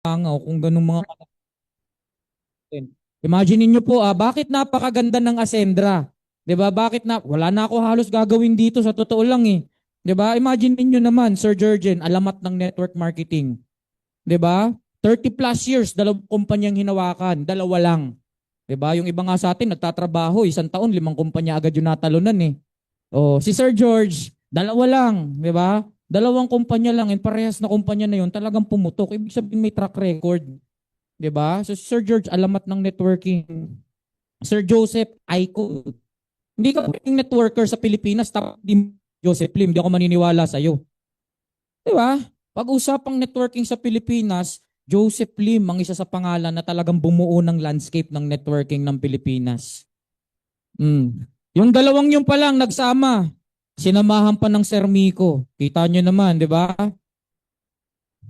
kung ganung mga content. Imagine niyo po, bakit napakaganda ng Ascendra? 'Di ba? Bakit na wala na ako halos gagawin dito sa totoo lang eh. 'Di ba? Imagine niyo naman, Sir Jurgen, alamat ng network marketing. 'Di ba? 30 plus years, dalawang kumpanyang hinawakan, dalawa lang. 'Di ba? Yung iba nga sa atin nagtatrabaho, isang taon, limang kumpanya agad yung natalunan eh. Oh, si Sir George, dalawa lang, 'di ba? Dalawang kumpanya lang, and parehas na kumpanya na 'yon, talagang pumutok. Ibig sabihin may track record, 'di ba? So si Sir George, alamat ng networking. Sir Joseph, Aiko. Hindi ka pwedeng networker sa Pilipinas tapos di Joseph Lim, hindi ako maniniwala sa iyo. 'Di ba? Pag-usapang networking sa Pilipinas, Joseph Lim ang isa sa pangalan na talagang bumuo ng landscape ng networking ng Pilipinas. Yung dalawang yung pa lang nagsama. Sinamahan pa ng Sir Miko. Kita nyo naman, di ba?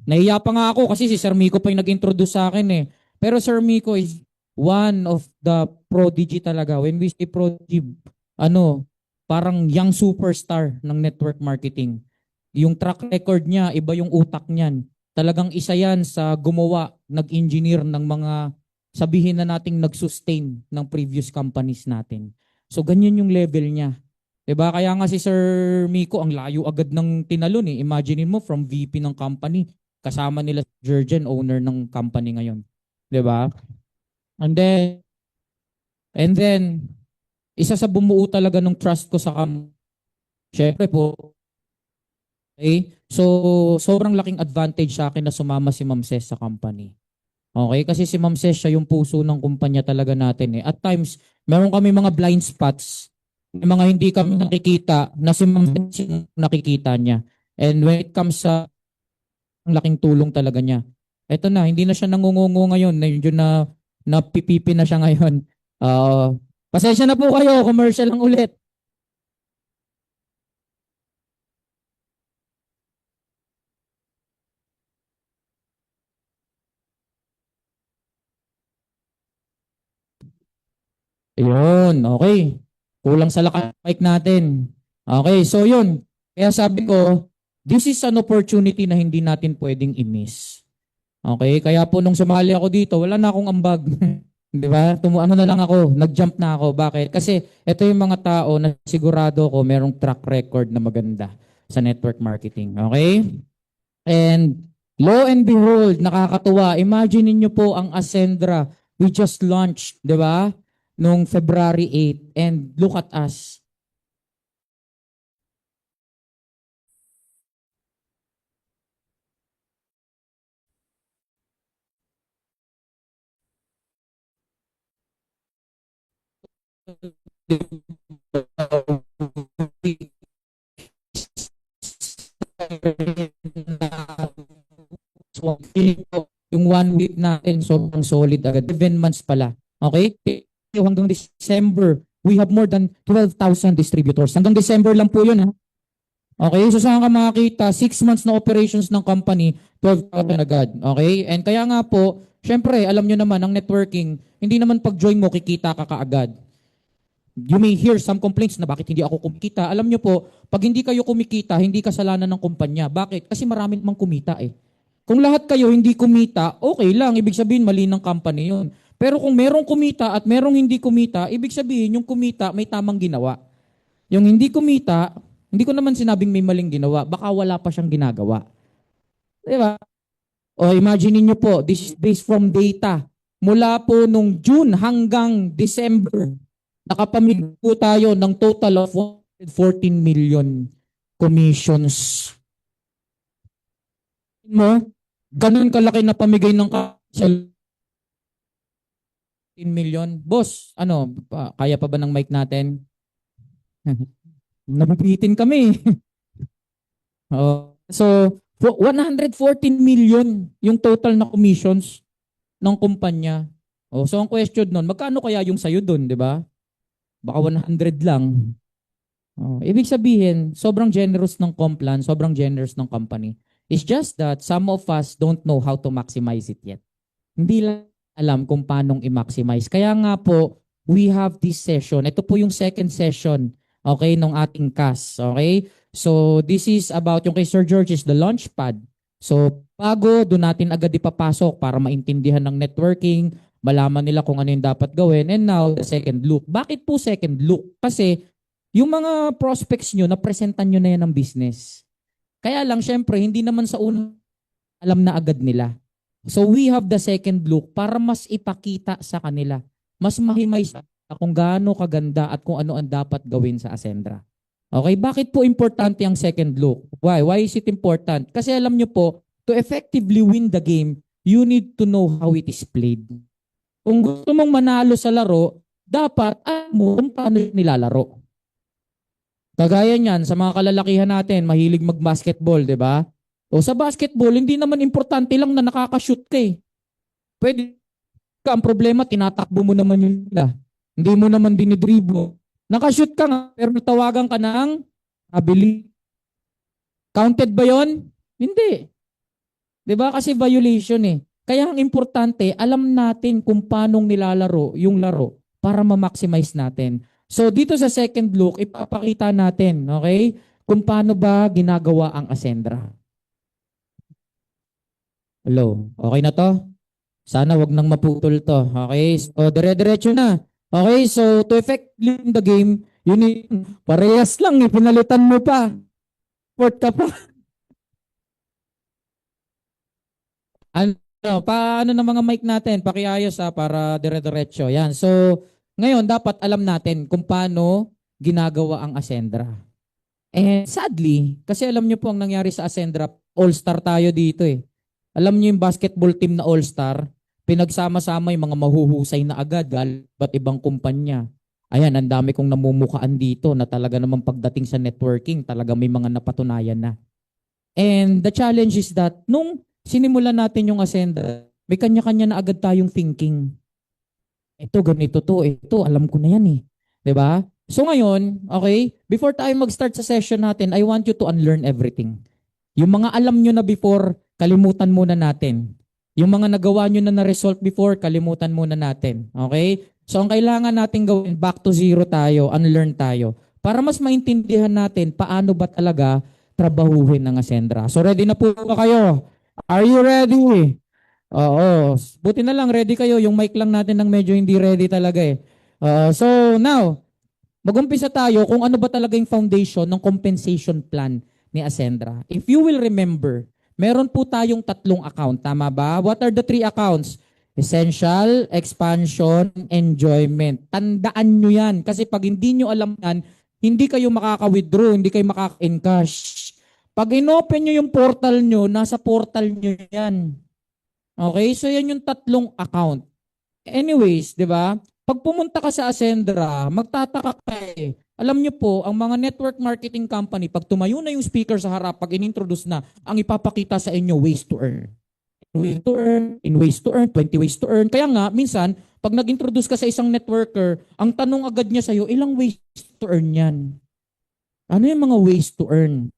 Nahiya pa nga ako kasi si Sir Miko pa yung nag-introduce sa akin eh. Pero Sir Miko is one of the prodigy talaga. When we say prodigy, ano, parang young superstar ng network marketing. Yung track record niya, iba yung utak niyan. Talagang isa yan sa gumawa, nag-engineer ng mga sabihin na nating nag-sustain ng previous companies natin. So ganyan yung level niya. 'Di ba? Kaya nga si Sir Miko ang layo agad ng tinalon eh. Imagine mo from VP ng company kasama nila si Jurgen, owner ng company ngayon. 'Di ba? And then isa sa bumuo talaga ng trust ko sa company. Syempre po, okay? So sobrang laking advantage sa akin na sumama si Ma'am Ces sa company. Okay, kasi si Ma'am Ces siya yung puso ng kumpanya talaga natin eh. At times, meron kami mga blind spots, may mga hindi kami nakikita na si Ma'am Ces yung nakikita niya. And when it comes sa ang laking tulong talaga niya. Eto na, hindi na siya nangungungo ngayon, medyo na napipipi na siya ngayon. Pasensya na po kayo, commercial lang ulit. Ayun, okay. Kulang sa lakas mic natin. Okay, so yun. Kaya sabi ko, this is an opportunity na hindi natin pwedeng i-miss. Okay, kaya po nung sumali ako dito, wala na akong ambag. Di ba? Ano na lang ako, nag-jump na ako. Bakit? Kasi ito yung mga tao na sigurado ko merong track record na maganda sa network marketing. Okay? And lo and behold, nakakatuwa. Imagine niyo po ang Ascendra. We just launched, di ba? Nung February 8. And look at us. Yung 1 week natin, sobrang solid agad. 7 months pala. Okay? Hanggang December, we have more than 12,000 distributors. Hanggang December lang po yun. Ha? Okay? So saan ka makakita? 6 months na operations ng company, 12,000 agad. Okay? And kaya nga po, syempre, alam nyo naman, ang networking, hindi naman pag-join mo, kikita ka kaagad. You may hear some complaints na bakit hindi ako kumikita. Alam nyo po, pag hindi kayo kumikita, hindi kasalanan ng kumpanya. Bakit? Kasi marami namang kumita eh. Kung lahat kayo hindi kumita, okay lang. Ibig sabihin, mali ng company yun. Pero kung merong kumita at merong hindi kumita, ibig sabihin, yung kumita may tamang ginawa. Yung hindi kumita, hindi ko naman sinabing may maling ginawa. Baka wala pa siyang ginagawa. Di ba? O imagine niyo po, this is based from data. Mula po nung June hanggang December, nakapamigay po tayo ng total of 114 million commissions. Mo, ganun kalaki na pamigay ng 15 million. Boss, ano, kaya pa ba ng mic natin? Nabibitin kami. So, 114 million yung total na commissions ng kumpanya. So, ang question nun, magkano kaya yung sayo dun, di ba? Baka 100 lang. Ibig sabihin, sobrang generous ng Complan, sobrang generous ng company. It's just that some of us don't know how to maximize it yet. Hindi lang alam kung paano i-maximize. Kaya nga po, we have this session. Ito po yung second session, okay, ng ating CAS. Okay? So, this is about yung kay Sir George is the launchpad. So, bago, doon natin agad ipapasok para maintindihan ng networking, malaman nila kung ano yung dapat gawin. And now, the second look. Bakit po second look? Kasi, yung mga prospects nyo, napresentan nyo na yan ng business. Kaya lang, syempre, hindi naman sa unang alam na agad nila. So, we have the second look para mas ipakita sa kanila. Mas mahimay sa kung gaano kaganda at kung ano ang dapat gawin sa Ascendra. Okay, bakit po importante ang second look? Why? Why is it important? Kasi alam nyo po, to effectively win the game, you need to know how it is played. Kung gusto mong manalo sa laro, dapat alam mo kung paano nilalaro. Kagaya niyan, sa mga kalalakihan natin, mahilig mag-basketball, di ba? O sa basketball, hindi naman importante lang na nakaka-shoot ka eh. Pwede ka, ang problema, tinatakbo mo naman yung nila. Hindi mo naman dinidribble. Nakashoot ka nga, pero tawagan ka ng ability. Counted ba yon? Hindi. Diba? Kasi violation eh. Kaya ang importante, alam natin kung paano nilalaro yung laro para ma-maximize natin. So dito sa second look, ipapakita natin, okay, kung paano ba ginagawa ang Ascendra. Hello, okay na to? Sana wag nang maputol to. Okay, so dire-diretso na. Okay, so to effectively win the game, you need, parehas lang eh, pinalitan mo pa. Port ka pa. Ano, paano ng mga mic natin? Pakiayos para dire-diretso. Yan. So, ngayon dapat alam natin kung paano ginagawa ang Ascendra. And sadly, kasi alam niyo po ang nangyari sa Ascendra, all-star tayo dito eh. Alam niyo yung basketball team na all-star, pinagsama-sama yung mga mahuhusay na agad, ba't ibang kumpanya. Ayan, ang dami kong namumukaan dito na talaga naman pagdating sa networking, talaga may mga napatunayan na. And the challenge is that, nung sinimulan natin yung Ascendra, may kanya-kanya na agad tayong thinking. Ito, ganito to, ito, alam ko na yan eh. 'Di ba? So ngayon, okay, before tayo mag-start sa session natin, I want you to unlearn everything. Yung mga alam nyo na before, kalimutan muna natin. Yung mga nagawa nyo na na-result before, kalimutan muna natin. Okay? So ang kailangan natin gawin, back to zero tayo, unlearn tayo. Para mas maintindihan natin paano ba talaga trabahuhin ng Ascendra. So ready na po ba kayo? Are you ready? Oo. Buti na lang, ready kayo. Yung mic lang natin ng medyo hindi ready talaga eh. So now, mag-umpisa tayo kung ano ba talaga yung foundation ng compensation plan ni Ascendra. If you will remember, meron po tayong tatlong account. Tama ba? What are the three accounts? Essential, expansion, enjoyment. Tandaan nyo yan. Kasi pag hindi nyo alam yan, hindi kayo makaka-withdraw, hindi kayo makaka-encash. Pag inopen nyo yung portal nyo, nasa portal nyo yan. Okay? So yan yung tatlong account. Anyways, di ba? Pag pumunta ka sa Ascendra, magtataka ka eh. Alam niyo po, ang mga network marketing company, pag tumayo na yung speaker sa harap, pag in-introduce na, ang ipapakita sa inyo, ways to earn. Ways to earn, in ways to earn, 20 ways to earn. Kaya nga, minsan, pag nag-introduce ka sa isang networker, ang tanong agad niya sa'yo, ilang ways to earn yan? Ano yung mga ways to earn?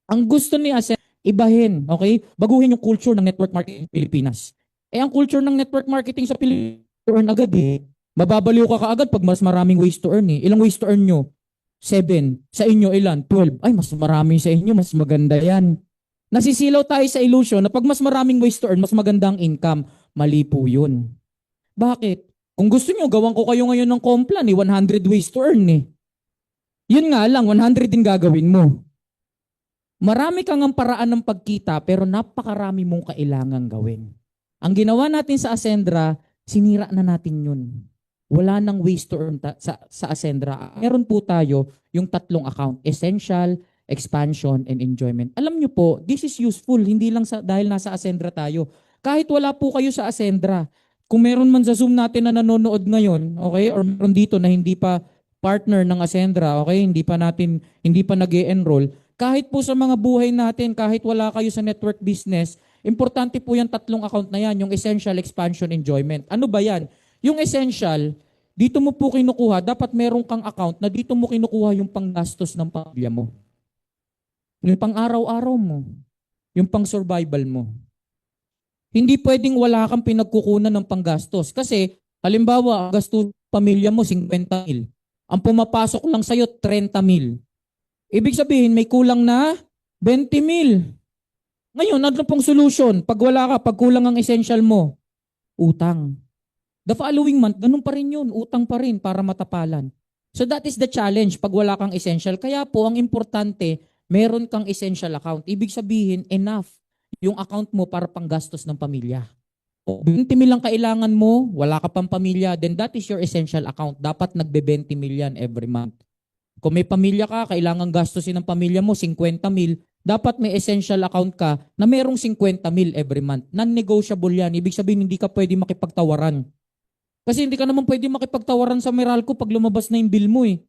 Ang gusto ni Ascendra, ibahin, okay? Baguhin yung culture ng network marketing sa Pilipinas. Ang culture ng network marketing sa Pilipinas, to earn agad eh. Mababaliw ka kaagad pag mas maraming ways to earn eh. Ilang ways to earn nyo? 7. Sa inyo ilan? 12. Ay, mas marami sa inyo, mas maganda yan. Nasisilaw tayo sa illusion na pag mas maraming ways to earn, mas maganda ang income. Mali po yun. Bakit? Kung gusto nyo, gawan ko kayo ngayon ng Complan eh, 100 ways to earn eh. Yun nga lang, 100 din gagawin mo. Marami kang ang paraan ng pagkita pero napakarami mong kailangang gawin. Ang ginawa natin sa Ascendra, sinira na natin yun. Wala nang ways to earn sa Ascendra. Meron po tayo yung tatlong account, essential, expansion, and enjoyment. Alam nyo po, this is useful, hindi lang dahil nasa Ascendra tayo. Kahit wala po kayo sa Ascendra, kung meron man sa Zoom natin na nanonood ngayon, okay, or meron dito na hindi pa partner ng Ascendra, okay, hindi pa nag-e-enroll, kahit po sa mga buhay natin, kahit wala kayo sa network business, importante po yung tatlong account na yan, yung essential, expansion, enjoyment. Ano ba yan? Yung essential, dito mo po kinukuha, dapat meron kang account na dito mo kinukuha yung panggastos ng pamilya mo. Yung pang-araw-araw mo. Yung pang-survival mo. Hindi pwedeng wala kang pinagkukunan ng panggastos. Kasi, halimbawa, ang gastos ng pamilya mo, 50 mil. Ang pumapasok lang sa'yo, 30 mil. Ibig sabihin, may kulang na 20 mil. Ngayon, ano pong solution? Pag wala ka, pag kulang ang essential mo, utang. The following month, ganun pa rin yun. Utang pa rin para matapalan. So that is the challenge pag wala kang essential. Kaya po, ang importante, meron kang essential account. Ibig sabihin, enough yung account mo para panggastos ng pamilya. Kung 20 mil lang kailangan mo, wala ka pang pamilya, then that is your essential account. Dapat nagbe-20 mil yan every month. Kung may pamilya ka, kailangan gastusin ng pamilya mo 50 mil, dapat may essential account ka na merong 50 mil every month. Non-negotiable yan. Ibig sabihin, hindi ka pwede makipagtawaran. Kasi hindi ka naman pwede makipagtawaran sa Meralco pag lumabas na yung bill mo eh.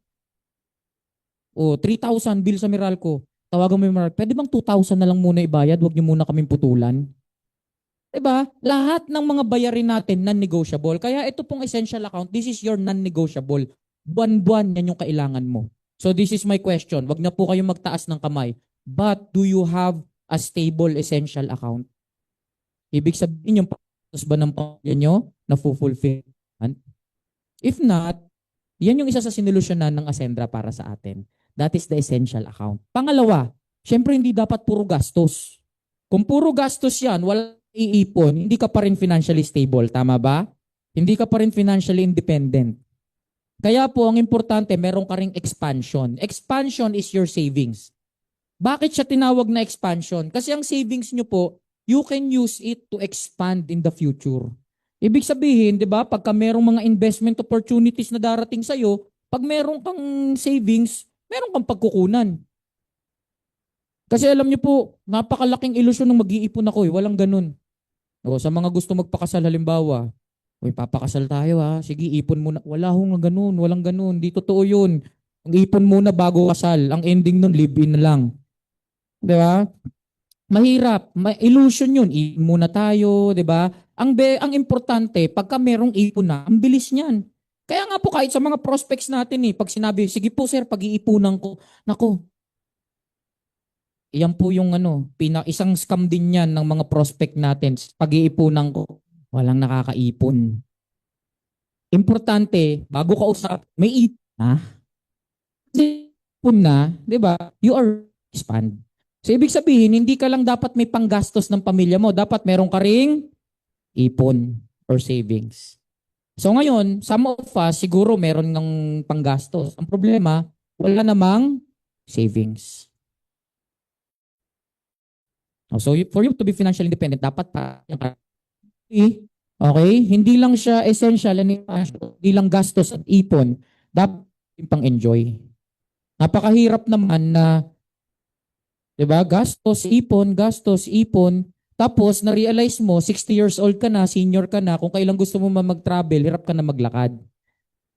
O, 3,000 bill sa Meralco. Tawagan mo yung Meralco. Pwede bang 2,000 na lang muna ibayad? Huwag niyo muna kaming putulan. Diba? Lahat ng mga bayarin natin non-negotiable. Kaya ito pong essential account, this is your non-negotiable. Buwan-buwan yan yung kailangan mo. So this is my question. Wag na po kayong magtaas ng kamay. But do you have a stable essential account? Ibig sabihin yung pagkakas ba ng pamilya nyo na fulfill? If not, yan yung isa sa sinolusyonan ng Ascendra para sa atin. That is the essential account. Pangalawa, syempre hindi dapat puro gastos. Kung puro gastos yan, wala iipon, hindi ka pa rin financially stable. Tama ba? Hindi ka pa rin financially independent. Kaya po, ang importante, meron ka ring expansion. Expansion is your savings. Bakit siya tinawag na expansion? Kasi ang savings nyo po, you can use it to expand in the future. Ibig sabihin, di ba, pagka merong mga investment opportunities na darating sa'yo, pag meron kang savings, meron kang pagkukunan. Kasi alam niyo po, napakalaking ilusyon ng mag-iipon ako eh. Walang ganun. O, sa mga gusto magpakasal halimbawa, uy, papakasal tayo ha. Sige, ipon muna. Wala hong ganun. Walang ganun. Di totoo yun. Ang ipon muna bago kasal. Ang ending nun, live-in na lang. Di ba? Mahirap. Illusion yun. Ipon muna tayo. Di ba? Ang importante, pagka merong ipon na, ang bilis niyan. Kaya nga po kahit sa mga prospects natin pag sinabi, sige po sir, pag-iipunan ko. Nako, iyan po yung isang scam din yan ng mga prospect natin. Pag-iipunan ko, walang nakakaipon. Importante, bago ka usap, may ipon na. Ipon na, di ba? You are expand. So ibig sabihin, hindi ka lang dapat may panggastos ng pamilya mo. Dapat meron ka ring ipon or savings. So ngayon, some of us siguro meron ng panggastos. Ang problema, wala namang savings. So for you to be financially independent, dapat pa okay? Hindi lang siya essential, hindi lang gastos at ipon, dapat pang-enjoy. Napakahirap naman na, 'di ba? Gastos, ipon, tapos na-realize mo 60 years old ka na, senior ka na, kung kailan gusto mo mag-travel, hirap ka na maglakad.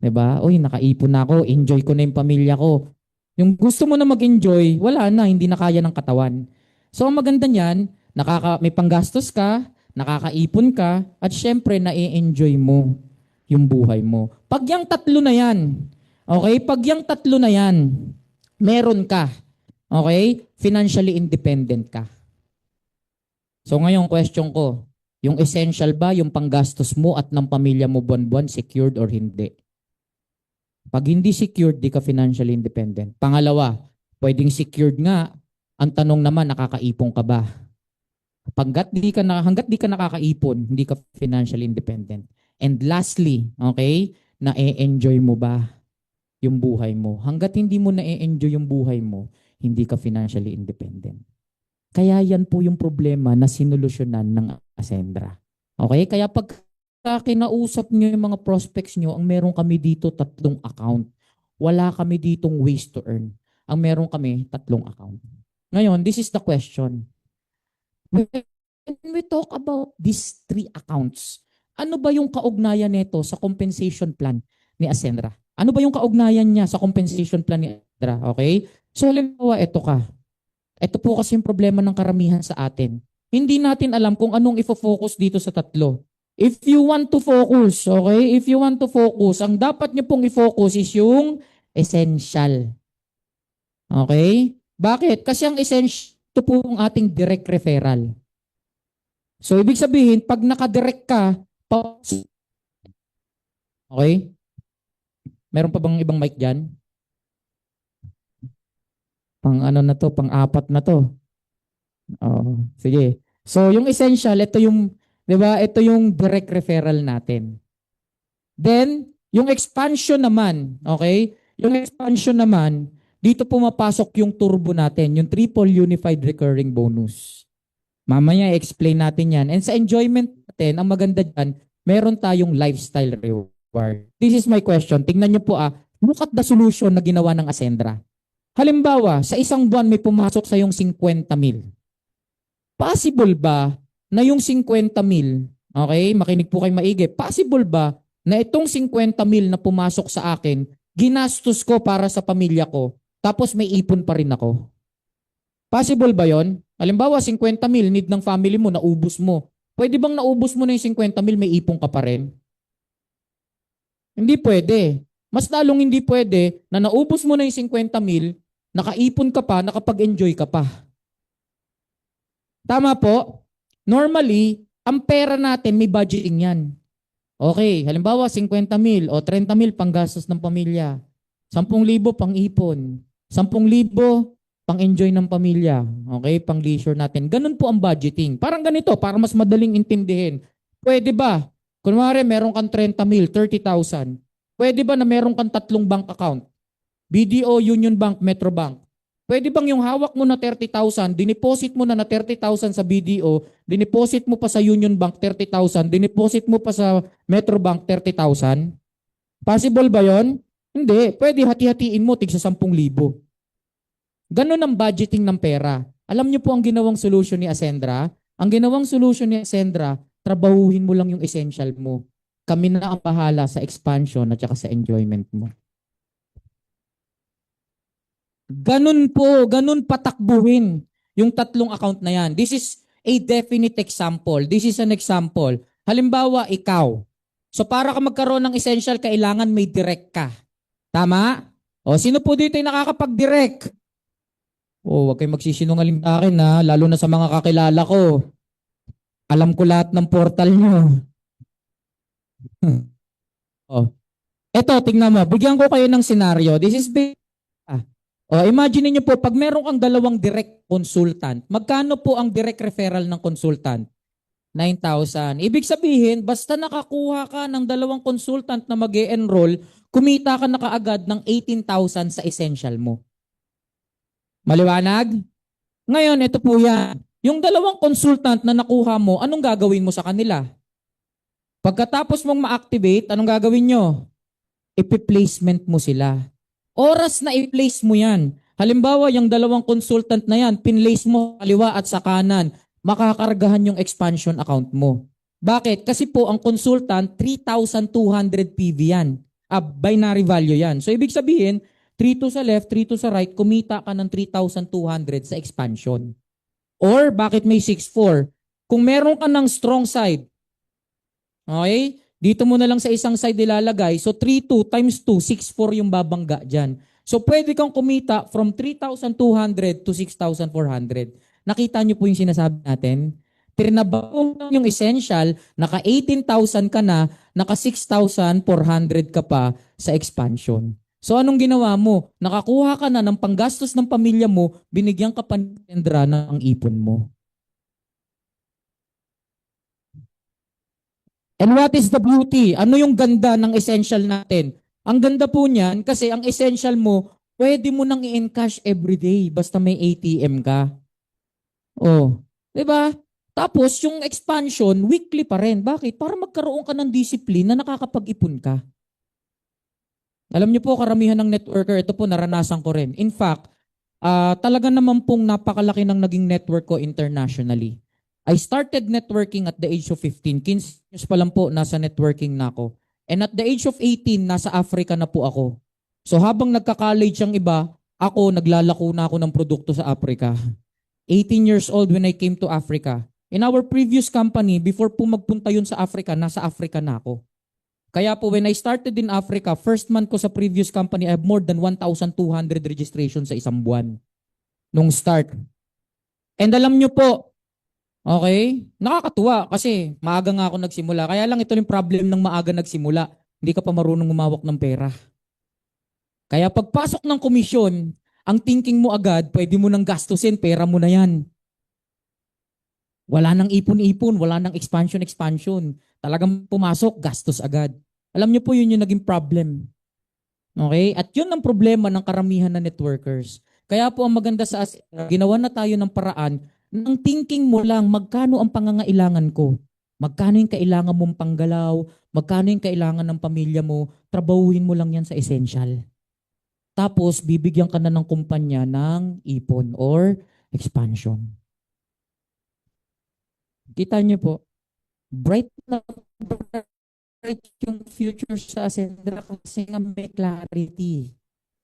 'Di ba? Uy, nakaipon na ako, enjoy ko na 'yung pamilya ko. Yung gusto mo na mag-enjoy, wala na, hindi na kaya ng katawan. So ang maganda niyan, may panggastos ka, nakakaipon ka, at syempre na-enjoy mo yung buhay mo. Pag yung tatlo na yan, okay? Pag yung tatlo na yan, meron ka, okay? Financially independent ka. So ngayon, question ko, yung essential ba, yung panggastos mo at ng pamilya mo buwan-buwan, secured or hindi? Pag hindi secured, di ka financially independent. Pangalawa, pwedeng secured nga. Ang tanong naman, nakakaipon ka ba? Hanggat di ka nakakaipon, hindi ka financially independent. And lastly, okay, na-enjoy mo ba yung buhay mo? Hanggat hindi mo na-enjoy yung buhay mo, hindi ka financially independent. Kaya yan po yung problema na sinolusyonan ng Ascendra. Okay? Kaya pag kinausap nyo yung mga prospects nyo, ang meron kami dito 3 account. Wala kami ditong ways to earn. Ang meron kami 3 account. Ngayon, this is the question. When we talk about these 3 accounts, ano ba yung kaugnayan nito sa compensation plan ni Ascendra? Ano ba yung kaugnayan niya sa compensation plan ni Ascendra? Okay? So, halimbawa, ito ka. Ito po kasi yung problema ng karamihan sa atin. Hindi natin alam kung anong ifo-focus dito sa 3. If you want to focus, okay? If you want to focus, ang dapat niyo pong i-focus is yung essential. Okay? Bakit? Kasi ang essential, ito po ang ating direct referral. So, ibig sabihin, pag nakadirect ka, okay? Meron pa bang ibang mic dyan? Pang ano na to, pang-apat na to. Oh, sige. So yung essential, ito yung, 'di ba? Ito yung direct referral natin. Then, yung expansion naman, okay? Yung expansion naman, dito pumapasok yung turbo natin, yung triple unified recurring bonus. Mamaya explain natin yan. And sa enjoyment natin, ang maganda dyan, meron tayong lifestyle reward. This is my question. Tingnan nyo po look at the solution na ginawa ng Ascendra. Halimbawa, sa isang buwan may pumasok sa yung 50 mil. Possible ba na yung 50 mil, okay, makinig po kayo maigi, possible ba na itong 50 mil na pumasok sa akin, ginastos ko para sa pamilya ko, tapos may ipon pa rin ako? Possible ba yon? Halimbawa, 50 mil, need ng family mo, naubos mo. Pwede bang naubos mo na yung 50 mil, may ipon ka pa rin? Hindi pwede. Mas lalong hindi pwede na naubos mo na yung 50 mil, nakaipon ka pa, nakapag-enjoy ka pa. Tama po? Normally, ang pera natin may budgeting yan. Okay, halimbawa 50 mil o 30 mil panggastos ng pamilya. 10,000 pang ipon. 10,000 pang enjoy ng pamilya. Okay, pang leisure natin. Ganun po ang budgeting. Parang ganito, para mas madaling intindihin. Pwede ba? Kunwari, meron kang 30 mil, 30,000. Pwede ba na meron kang tatlong bank account? BDO, Union Bank, Metro Bank. Pwede bang yung hawak mo na 30,000, dineposit mo na 30,000 sa BDO, dineposit mo pa sa Union Bank 30,000, dineposit mo pa sa Metro Bank 30,000? Possible ba yon? Hindi. Pwede hati-hatiin mo tig sa 10,000. Ganun ang budgeting ng pera. Alam niyo po ang ginawang solution ni Ascendra? Ang ginawang solution ni Ascendra, trabahuhin mo lang yung essential mo. Kami na ang bahala sa expansion at saka sa enjoyment mo. Ganun po, ganun patakbuhin yung tatlong account na yan. This is a definite example. This is an example. Halimbawa, ikaw. So para ka magkaroon ng essential, kailangan may direct ka. Tama? O sino po dito yung nakakapag-direct? O wag kayong magsisinungaling sa akin ha, lalo na sa mga kakilala ko. Alam ko lahat ng portal nyo. O, eto, tingnan mo. Bigyan ko kayo ng scenario. This is imagine niyo po, pag meron kang dalawang direct consultant, magkano po ang direct referral ng consultant? 9,000. Ibig sabihin, basta nakakuha ka ng dalawang consultant na mag-e-enroll, kumita ka na kaagad ng 18,000 sa essential mo. Maliwanag? Ngayon, ito po yan. Yung dalawang consultant na nakuha mo, anong gagawin mo sa kanila? Pagkatapos mong ma-activate, anong gagawin nyo? Ipi-placement mo sila. Oras na i-place mo yan. Halimbawa, yung dalawang consultant na yan, pinlace mo kaliwa at sa kanan, makakargahan yung expansion account mo. Bakit? Kasi po ang consultant, 3,200 PV yan. Binary value yan. So ibig sabihin, 3 to sa left, 3 to sa right, kumita ka ng 3,200 sa expansion. Or bakit may 6,4? Kung meron ka ng strong side, okay? Dito mo na lang sa isang side ilalagay. So 3,2 times 2, 6,4 yung babangga dyan. So pwede kang kumita from 3,200 to 6,400. Nakita niyo po yung sinasabi natin? Trinabaho mo yung essential, naka 18,000 ka na, naka 6,400 ka pa sa expansion. So anong ginawa mo? Nakakuha ka na ng panggastos ng pamilya mo, binigyan ka pa ng ang ipon mo. And what is the beauty? Ano yung ganda ng essential natin? Ang ganda po niyan kasi ang essential mo, pwede mo nang i-encash everyday basta may ATM ka. Oh, 'di ba? Tapos yung expansion, weekly pa rin. Bakit? Para magkaroon ka ng discipline na nakakapag-ipon ka. Alam niyo po, karamihan ng networker, ito po naranasan ko rin. In fact, talaga naman pong napakalaki ng naging network ko internationally. I started networking at the age of 15. 15 years pa lang po, nasa networking na ako. And at the age of 18, nasa Africa na po ako. So habang nagka-college ang iba, ako naglalako na ako ng produkto sa Africa. 18 years old when I came to Africa. In our previous company, before po magpunta yun sa Africa, nasa Africa na ako. Kaya po when I started in Africa, first month ko sa previous company, I have more than 1,200 registrations sa isang buwan. Nung start. And alam nyo po, okay, nakakatuwa kasi maaga nga ako nagsimula. Kaya lang ito yung problem ng maaga nagsimula. Hindi ka pa marunong umawak ng pera. Kaya pagpasok ng komisyon, ang thinking mo agad, pwede mo nang gastusin, pera mo na yan. Wala nang ipon-ipon, wala nang expansion. Talagang pumasok, gastos agad. Alam niyo po yun yung naging problem. Okay? At yun ang problema ng karamihan na networkers. Kaya po ang maganda sa ginawa na tayo ng paraan ng thinking mo lang magkano ang pangangailangan ko. Magkano yung kailangan mong panggalaw, magkano yung kailangan ng pamilya mo, trabahuhin mo lang yan sa essential. Tapos bibigyan ka na ng kumpanya ng ipon or expansion. Kita niyo po, bright na bright yung future sa Ascendra kasi nga may clarity.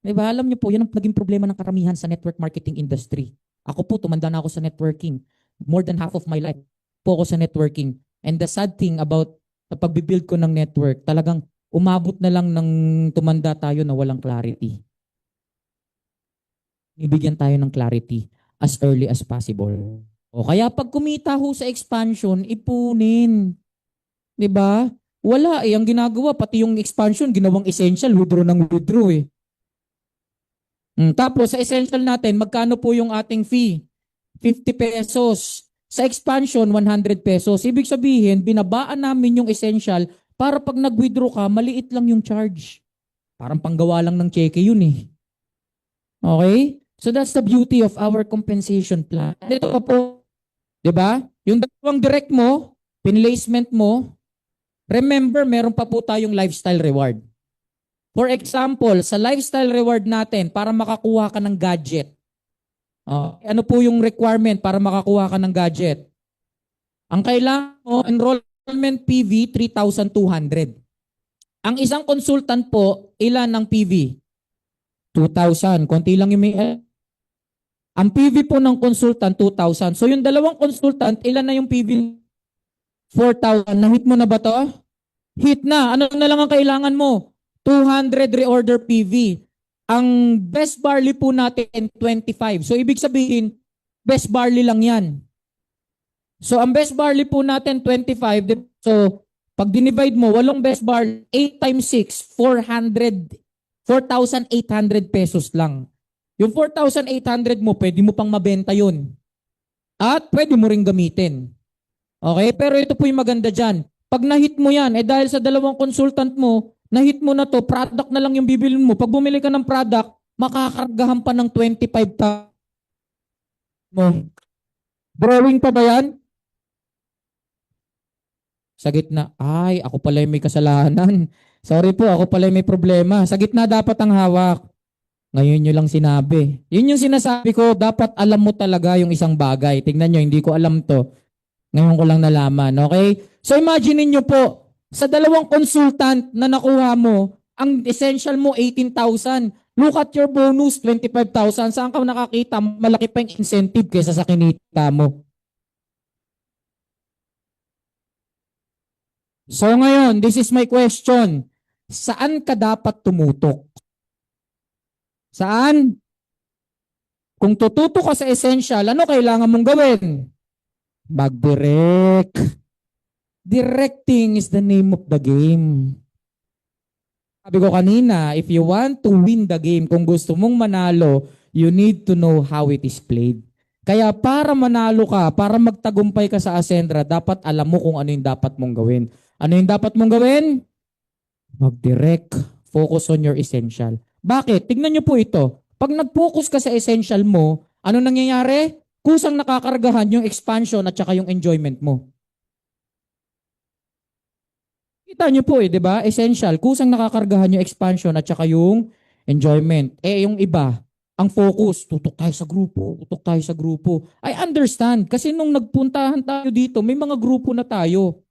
Diba? Alam niyo po, yan ang naging problema ng karamihan sa network marketing industry. Ako po, tumanda na ako sa networking. More than half of my life po ako sa networking. And the sad thing about sa pagbibuild ko ng network, talagang umabot na lang ng tumanda tayo na walang clarity. Ibigyan tayo ng clarity as early as possible. O kaya pag kumita ho sa expansion, ipunin. 'Di ba? Wala eh. Ang ginagawa, pati yung expansion, ginawang essential, withdraw ng withdraw eh. Tapos sa essential natin, magkano po yung ating fee? 50 pesos. Sa expansion, 100 pesos. Ibig sabihin, binabaan namin yung essential para pag nag-withdraw ka, maliit lang yung charge. Parang panggawa lang ng cheque yun eh. Okay? So that's the beauty of our compensation plan. Ito pa po, 'di ba? Yung dalawang direct mo, pinlacement mo, remember meron pa po tayong lifestyle reward. For example, sa lifestyle reward natin para makakuha ka ng gadget. Ano po yung requirement para makakuha ka ng gadget? Ang kailangan mo, enrollment PV 3,200. Ang isang consultant po, ilan ang PV? 2,000. Konti lang yung may... Ang PV po ng consultant, 2,000. So yung dalawang consultant, ilan na yung PV? 4,000. Na-hit mo na ba to? Hit na. Ano na lang ang kailangan mo? 200 reorder PV. Ang best barley po natin, 25. So ibig sabihin, best barley lang yan. So ang best barley po natin, 25. So pag dinivide mo, walong best barley, 8 times 6, 4,800 pesos lang. Yung 4,800 mo, pwede mo pang mabenta yun. At pwede mo ring gamitin. Okay? Pero ito po yung maganda dyan. Pag na-hit mo yan, dahil sa dalawang consultant mo, na-hit mo na to, product na lang yung bibilin mo. Pag bumili ka ng product, makakargahan pa ng 25,000 mo. Drawing pa ba yan? Sa gitna, ay, ako pala yung may kasalanan. Sorry po, ako pala yung may problema. Sa gitna dapat ang hawak. Ngayon nyo lang sinabi. Yun yung sinasabi ko, dapat alam mo talaga yung isang bagay. Tingnan nyo, hindi ko alam to. Ngayon ko lang nalaman, okay? So imagine niyo po, sa dalawang consultant na nakuha mo, ang essential mo 18,000. Look at your bonus, 25,000. Saan ka nakakita? Malaki pa yung incentive kaysa sa kinita mo. So ngayon, this is my question. Saan ka dapat tumutok? Saan? Kung tututok ka sa essential, ano kailangan mong gawin? Mag-direct. Directing is the name of the game. Sabi ko kanina, if you want to win the game, kung gusto mong manalo, you need to know how it is played. Kaya para manalo ka, para magtagumpay ka sa Ascendra, dapat alam mo kung ano yung dapat mong gawin. Ano yung dapat mong gawin? Mag-direct. Focus on your essential. Bakit? Tignan nyo po ito. Pag nag-focus ka sa essential mo, ano nangyayari? Kusang nakakargahan yung expansion at saka yung enjoyment mo. Kita nyo po di ba? Essential. Kusang nakakargahan yung expansion at saka yung enjoyment. Yung iba, ang focus, tutok tayo sa grupo, tutok tayo sa grupo. I understand. Kasi nung nagpuntahan tayo dito, may mga grupo na tayo.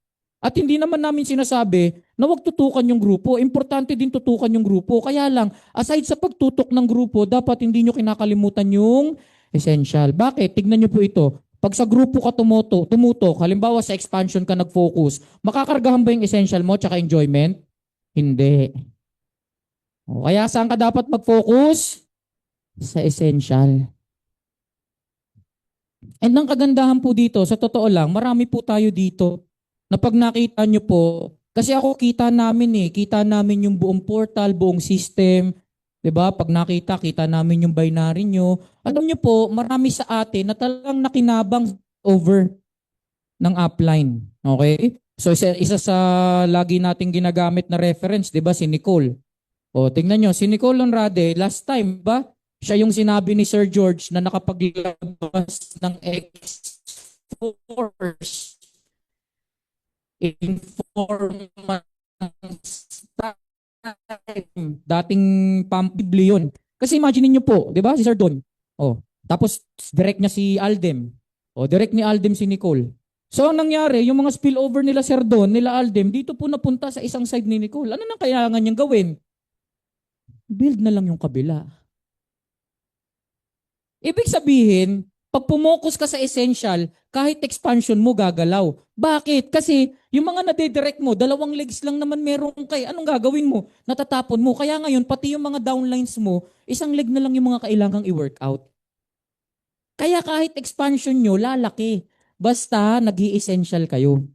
At hindi naman namin sinasabi na huwag tutukan yung grupo. Importante din tutukan yung grupo. Kaya lang, aside sa pagtutok ng grupo, dapat hindi nyo kinakalimutan yung essential. Bakit? Tignan nyo po ito. Pag sa grupo ka tumutok, halimbawa sa expansion ka nag-focus, makakargahan ba yung essential mo tsaka enjoyment? Hindi. Kaya saan ka dapat mag-focus? Sa essential. And ang kagandahan po dito, sa totoo lang, marami po tayo dito na pag nakita nyo po, kasi ako kita namin yung buong portal, buong system, 'Di ba? Pag nakita, kita namin yung binary nyo. Alam nyo po, marami sa atin na talagang nakinabang over ng upline. Okay? So isa sa lagi nating ginagamit na reference, 'di ba, si Nicole. O tingnan nyo, si Nicole Honrade, last time ba, siya yung sinabi ni Sir George na nakapaglabas ng X-Force in 4 months time. Dating Pampibli yun. Kasi imagine niyo po, di ba, si Sir Don. Oh, tapos direct niya si Aldem. Oh, direct ni Aldem si Nicole. So ang nangyari, yung mga spillover nila Sir Don, nila Aldem, dito po napunta sa isang side ni Nicole. Ano nang kailangan niyang gawin? Build na lang yung kabila. Ibig sabihin, pag pumokus ka sa essential, kahit expansion mo gagalaw. Bakit? Kasi yung mga nade-direct mo, 2 legs lang naman meron kay. Anong gagawin mo? Natatapon mo. Kaya ngayon, pati yung mga downlines mo, 1 leg na lang yung mga kailangang i-workout. Kaya kahit expansion nyo, lalaki. Basta nag-i-essential kayo.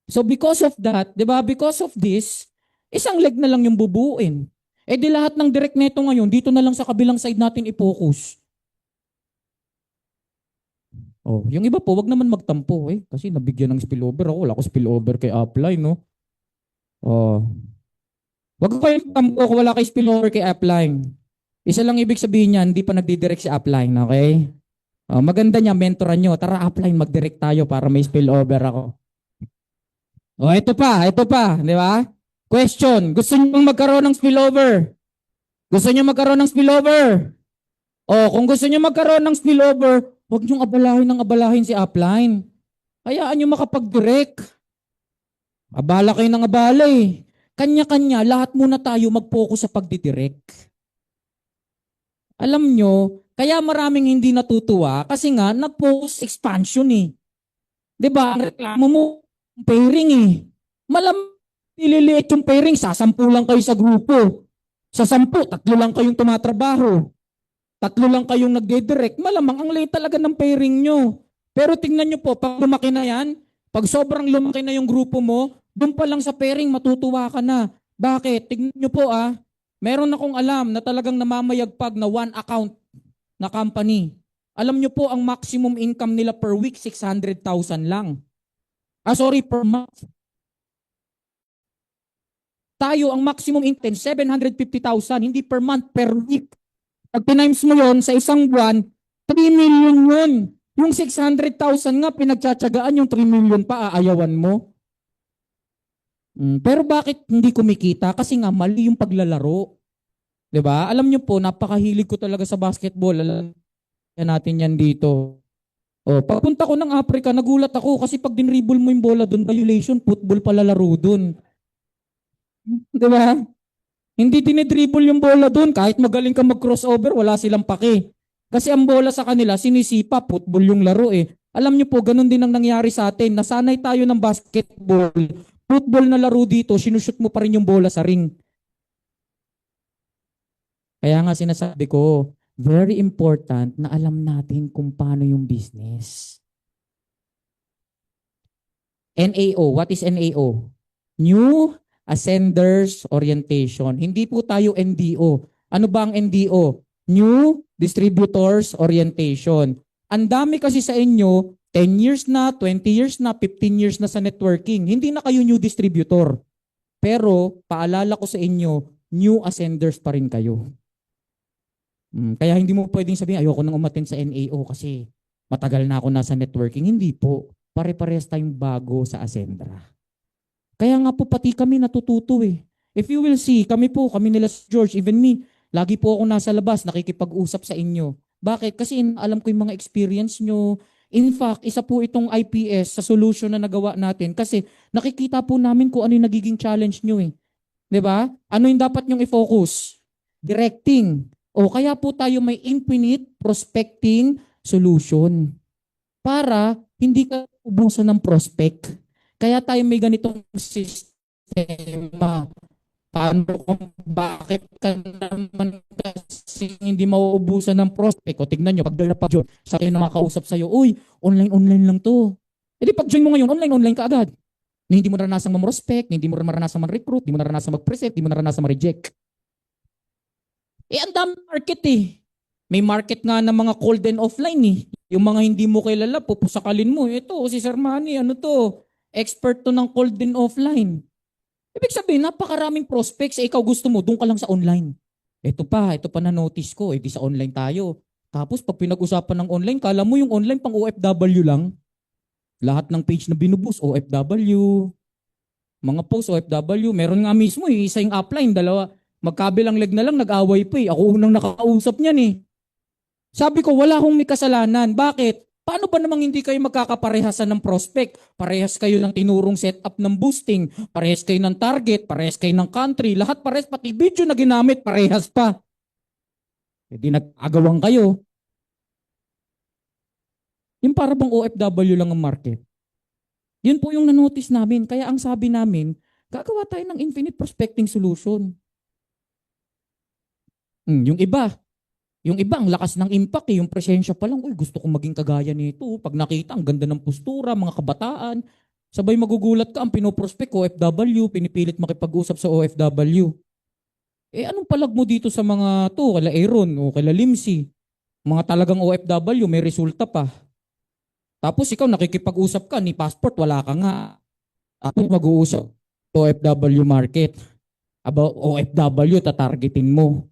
So because of that, 'di ba? Because of this, 1 leg na lang yung bubuuin. Eh di lahat ng direct neto ngayon, dito na lang sa kabilang side natin i-focus. Oh, yung iba po, wag naman magtampo eh. Kasi nabigyan ng spillover ako. Wala ko spillover kay upline, no? Oh. Wag ko kayong tampo kung wala kay spillover kay upline. Isa lang ibig sabihin niyan, hindi pa nagdidirect si upline, okay? Oh, maganda niya, mentoran nyo. Tara upline, mag-direct tayo para may spillover ako. Oh, ito pa, di ba? Question, gusto niyo magkaroon ng spillover? Gusto niyo magkaroon ng spillover? Oh, kung gusto niyo magkaroon ng spillover, huwag niyong abalahin si upline. Hayaan niyo makapag-direct. Abala kayo ng abala eh. Kanya-kanya, lahat muna tayo mag-focus sa pagdidirect. Alam nyo, kaya maraming hindi natutuwa kasi nga nag-focus expansion eh. 'Di ba? Ang reklamo mo, pairing eh. Malam nililiit yung pairing, sasampu lang kayo sa grupo. Sa 10, 3 lang kayong tumatrabaho. 3 lang kayong nagde-direct. Malamang ang liit talaga ng pairing nyo. Pero tingnan nyo po, pag lumaki na yan, pag sobrang lumaki na yung grupo mo, doon pa lang sa pairing, matutuwa ka na. Bakit? Tingnan nyo po meron akong alam na talagang namamayagpag na 1 account na company. Alam nyo po, ang maximum income nila per week, 600,000 lang. Sorry, per month. Tayo, ang maximum income, 750,000, hindi per month, per week. Pag tinimes mo yon sa isang buwan, 3 million yun. Yung 600,000 nga, pinagtsatsagaan yung 3 million pa, aayawan mo. Pero bakit hindi kumikita? Kasi nga, mali yung paglalaro. 'Di ba? Alam nyo po, napakahilig ko talaga sa basketball. Alam natin yan dito. Oh, pagpunta ko ng Africa, nagulat ako kasi pag dinribble mo yung bola doon, violation, football pala laro doon. 'Di ba? Hindi dinidribble yung bola doon. Kahit magaling ka mag-crossover, wala silang pake. Kasi ang bola sa kanila, sinisipa, football yung laro eh. Alam nyo po, ganun din ang nangyari sa atin. Nasanay tayo ng basketball. Football na laro dito, sinushoot mo pa rin yung bola sa ring. Kaya nga sinasabi ko, very important na alam natin kung paano yung business. NAO, what is NAO? New Ascenders Orientation. Hindi po tayo NDO. Ano ba ang NDO? New Distributors Orientation. Ang dami kasi sa inyo, 10 years na, 20 years na, 15 years na sa networking. Hindi na kayo new distributor. Pero paalala ko sa inyo, new ascenders pa rin kayo. Kaya hindi mo pwedeng sabihin, ayoko nang umattend sa NAO kasi matagal na ako nasa networking. Hindi po. Pare-parehas tayong bago sa Ascendra. Kaya nga po pati kami natututo eh. If you will see, kami nila George, even me, lagi po ako nasa labas, nakikipag-usap sa inyo. Bakit? Kasi alam ko yung mga experience nyo. In fact, isa po itong IPS sa solution na nagawa natin kasi nakikita po namin kung ano yung nagiging challenge nyo eh. 'Di ba? Ano yung dapat nyong i-focus? Directing. O kaya po tayo may infinite prospecting solution para hindi ka ubusan ng prospect. Kaya tayo may ganitong sistema. Paano kung bakit ka naman kasi hindi mauubusan ng prospect? O tignan nyo, pag pag-join, sa kayo na makausap sa'yo, uy, online lang to. E di pag-join mo ngayon, online ka agad. Hindi mo naranasang ma-prospect, hindi mo naranasang mag-recruit, hindi mo naranasang mag-present, hindi mo naranasang ma-reject. Ang dami market eh. May market nga ng mga cold and offline eh. Yung mga hindi mo kilala, pupusakalin mo. Ito, si Sir Manny, ano to? Expert to ng cold and offline. Ibig sabihin, napakaraming prospects. Ikaw gusto mo, doon ka lang sa online. Ito pa na-notice ko. Di sa online tayo. Tapos pag pinag-usapan ng online, kala mo yung online pang OFW lang. Lahat ng page na binubus, OFW. Mga post, OFW. Meron nga mismo isa yung upline, dalawa. Magkabilang leg na lang, nag-away pa eh. Ako unang nakakausap niyan eh. Sabi ko, wala akong may kasalanan. Bakit? Paano ba namang hindi kayo magkakaparehasan ng prospect? Parehas kayo ng tinurong setup ng boosting, parehas kayo ng target, parehas kayo ng country, lahat parehas, pati video na ginamit, parehas pa. E di nag-agawang kayo. Yung para bang OFW lang ang market. Yun po yung nanotice namin. Kaya ang sabi namin, gagawa tayo ng infinite prospecting solution. Yung iba, ang lakas ng impact eh, yung presensya pa lang, uy, gusto kong maging kagaya nito. Pag nakita, ang ganda ng postura, mga kabataan. Sabay magugulat ka, ang pinoprospect OFW, pinipilit makipag-usap sa OFW. Anong palag mo dito sa mga to, kala Aaron o kala Limsi? Mga talagang OFW, may resulta pa. Tapos ikaw nakikipag-usap ka, ni passport, wala ka nga. Tapos mag-uusap, OFW market. About OFW, tatargetin mo.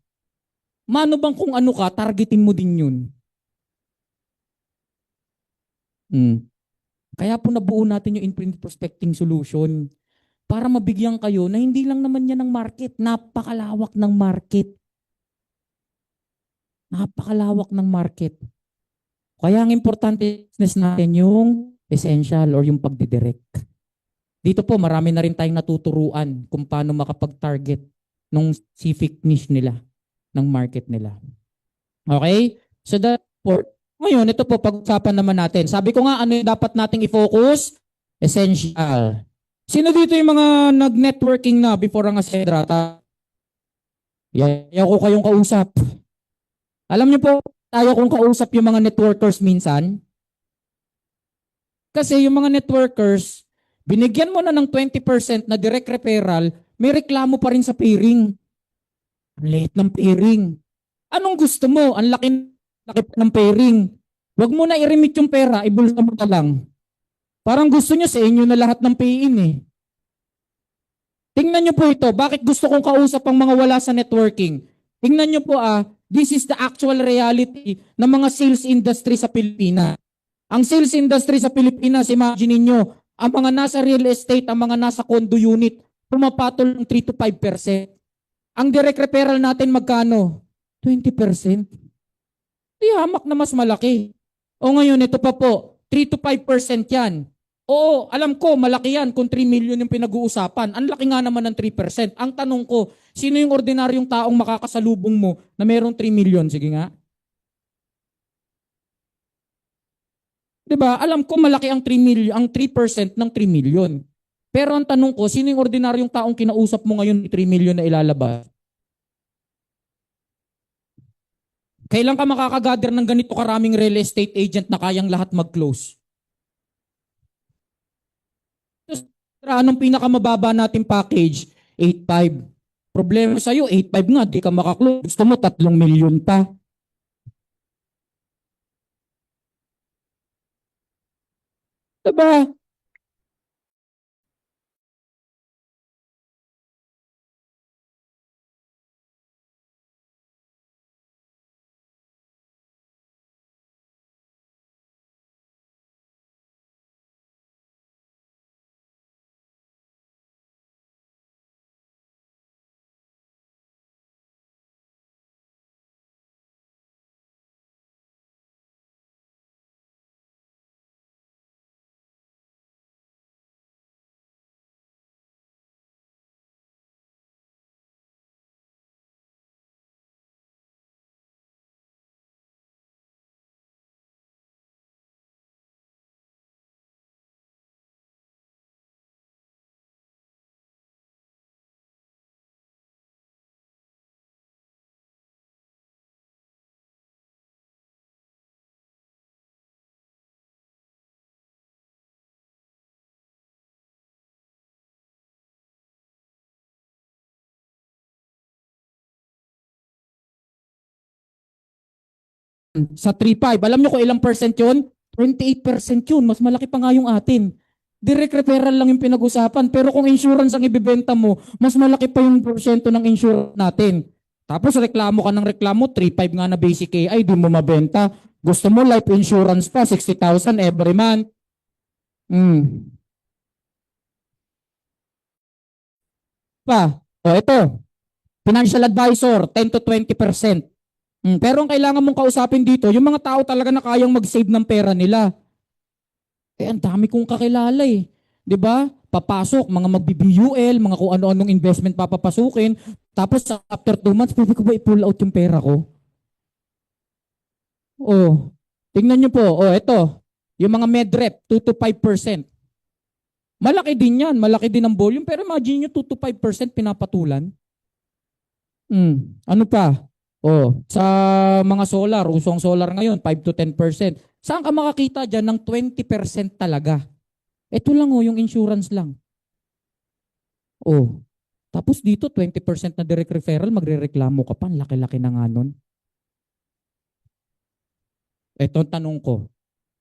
Mano bang kung ano ka, targetin mo din yun. Hmm. Kaya po nabuo natin yung infinite prospecting solution para mabigyan kayo na hindi lang naman yan ng market, napakalawak ng market. Napakalawak ng market. Kaya ang importante business natin yung essential or yung pagdidirect. Dito po marami na rin tayong natuturuan kung paano makapag-target ng specific niche nila, ng market nila. Okay? So that for ngayon, ito po pag-usapan naman natin. Sabi ko nga, ano yung dapat nating i-focus? Essential. Sino dito yung mga nag-networking na before ang Asedra? Yayaw ko kayong kausap. Alam niyo po, tayo kung kausap yung mga networkers minsan. Kasi yung mga networkers, binigyan mo na ng 20% na direct referral, may reklamo pa rin sa pairing. Ang liit ng pairing. Anong gusto mo? Ang laki pa ng pairing. Huwag mo na i-remit yung pera, ibulsa mo na lang. Parang gusto nyo sa inyo na lahat ng pay-in eh. Tingnan nyo po ito. Bakit gusto kong kausap ang mga wala sa networking? Tingnan nyo po this is the actual reality ng mga sales industry sa Pilipinas. Ang sales industry sa Pilipinas, imagine niyo, ang mga nasa real estate, ang mga nasa condo unit, pumapatol ng 3 to 5%. Ang direct referral natin magkano? 20%. Di hamak na mas malaki. O ngayon, ito pa po, 3 to 5% yan. Oo, alam ko, malaki yan kung 3 million yung pinag-uusapan. Ang laki nga naman ng 3%. Ang tanong ko, sino yung ordinaryong taong makakasalubong mo na merong 3 million? Sige nga. 'Di ba? Alam ko malaki ang 3 million, ang 3% ng 3 million. Pero ang tanong ko, sino yung ordinaryong taong kinausap mo ngayon 3 million na ilalabas? Kailan ka makakagather ng ganito karaming real estate agent na kayang lahat mag-close? Anong pinakamababa nating package? 8.5. Problema sa'yo, 8.5 nga, di ka makaklose. Gusto mo 3 million pa. Diba? sa 3.5. Alam nyo kung ilang percent yun? 28% yun. Mas malaki pa nga yung atin. Direct referral lang yung pinag-usapan. Pero kung insurance ang ibibenta mo, mas malaki pa yung porsyento ng insurance natin. Tapos reklamo ka ng reklamo, 3.5 nga na basic AI, di mo mabenta. Gusto mo life insurance pa, 60,000 every month. Hmm. Pa. O ito, financial advisor, 10 to 20%. Pero ang kailangan mong kausapin dito, yung mga tao talaga na kayang mag-save ng pera nila. Ang dami kong kakilala eh. 'Di ba? Papasok, mga magbi-BUL, mga kung ano-anong investment papapasukin. Tapos after 2 months, pwede ko ba i-pull out yung pera ko? Oh, tingnan nyo po. Oh, ito. Yung mga medrep, 2 to 5%. Malaki din yan. Malaki din ang volume. Pero imagine nyo, 2 to 5% pinapatulan. Ano pa? Oh, sa mga solar, usong solar ngayon, 5 to 10%. Saan ka makakita dyan ng 20% talaga? Ito lang oh, yung insurance lang. Oh. Tapos dito 20% na direct referral, magrereklamo ka pa. Ang laki-laki na nga nun. Ito ang tanong ko.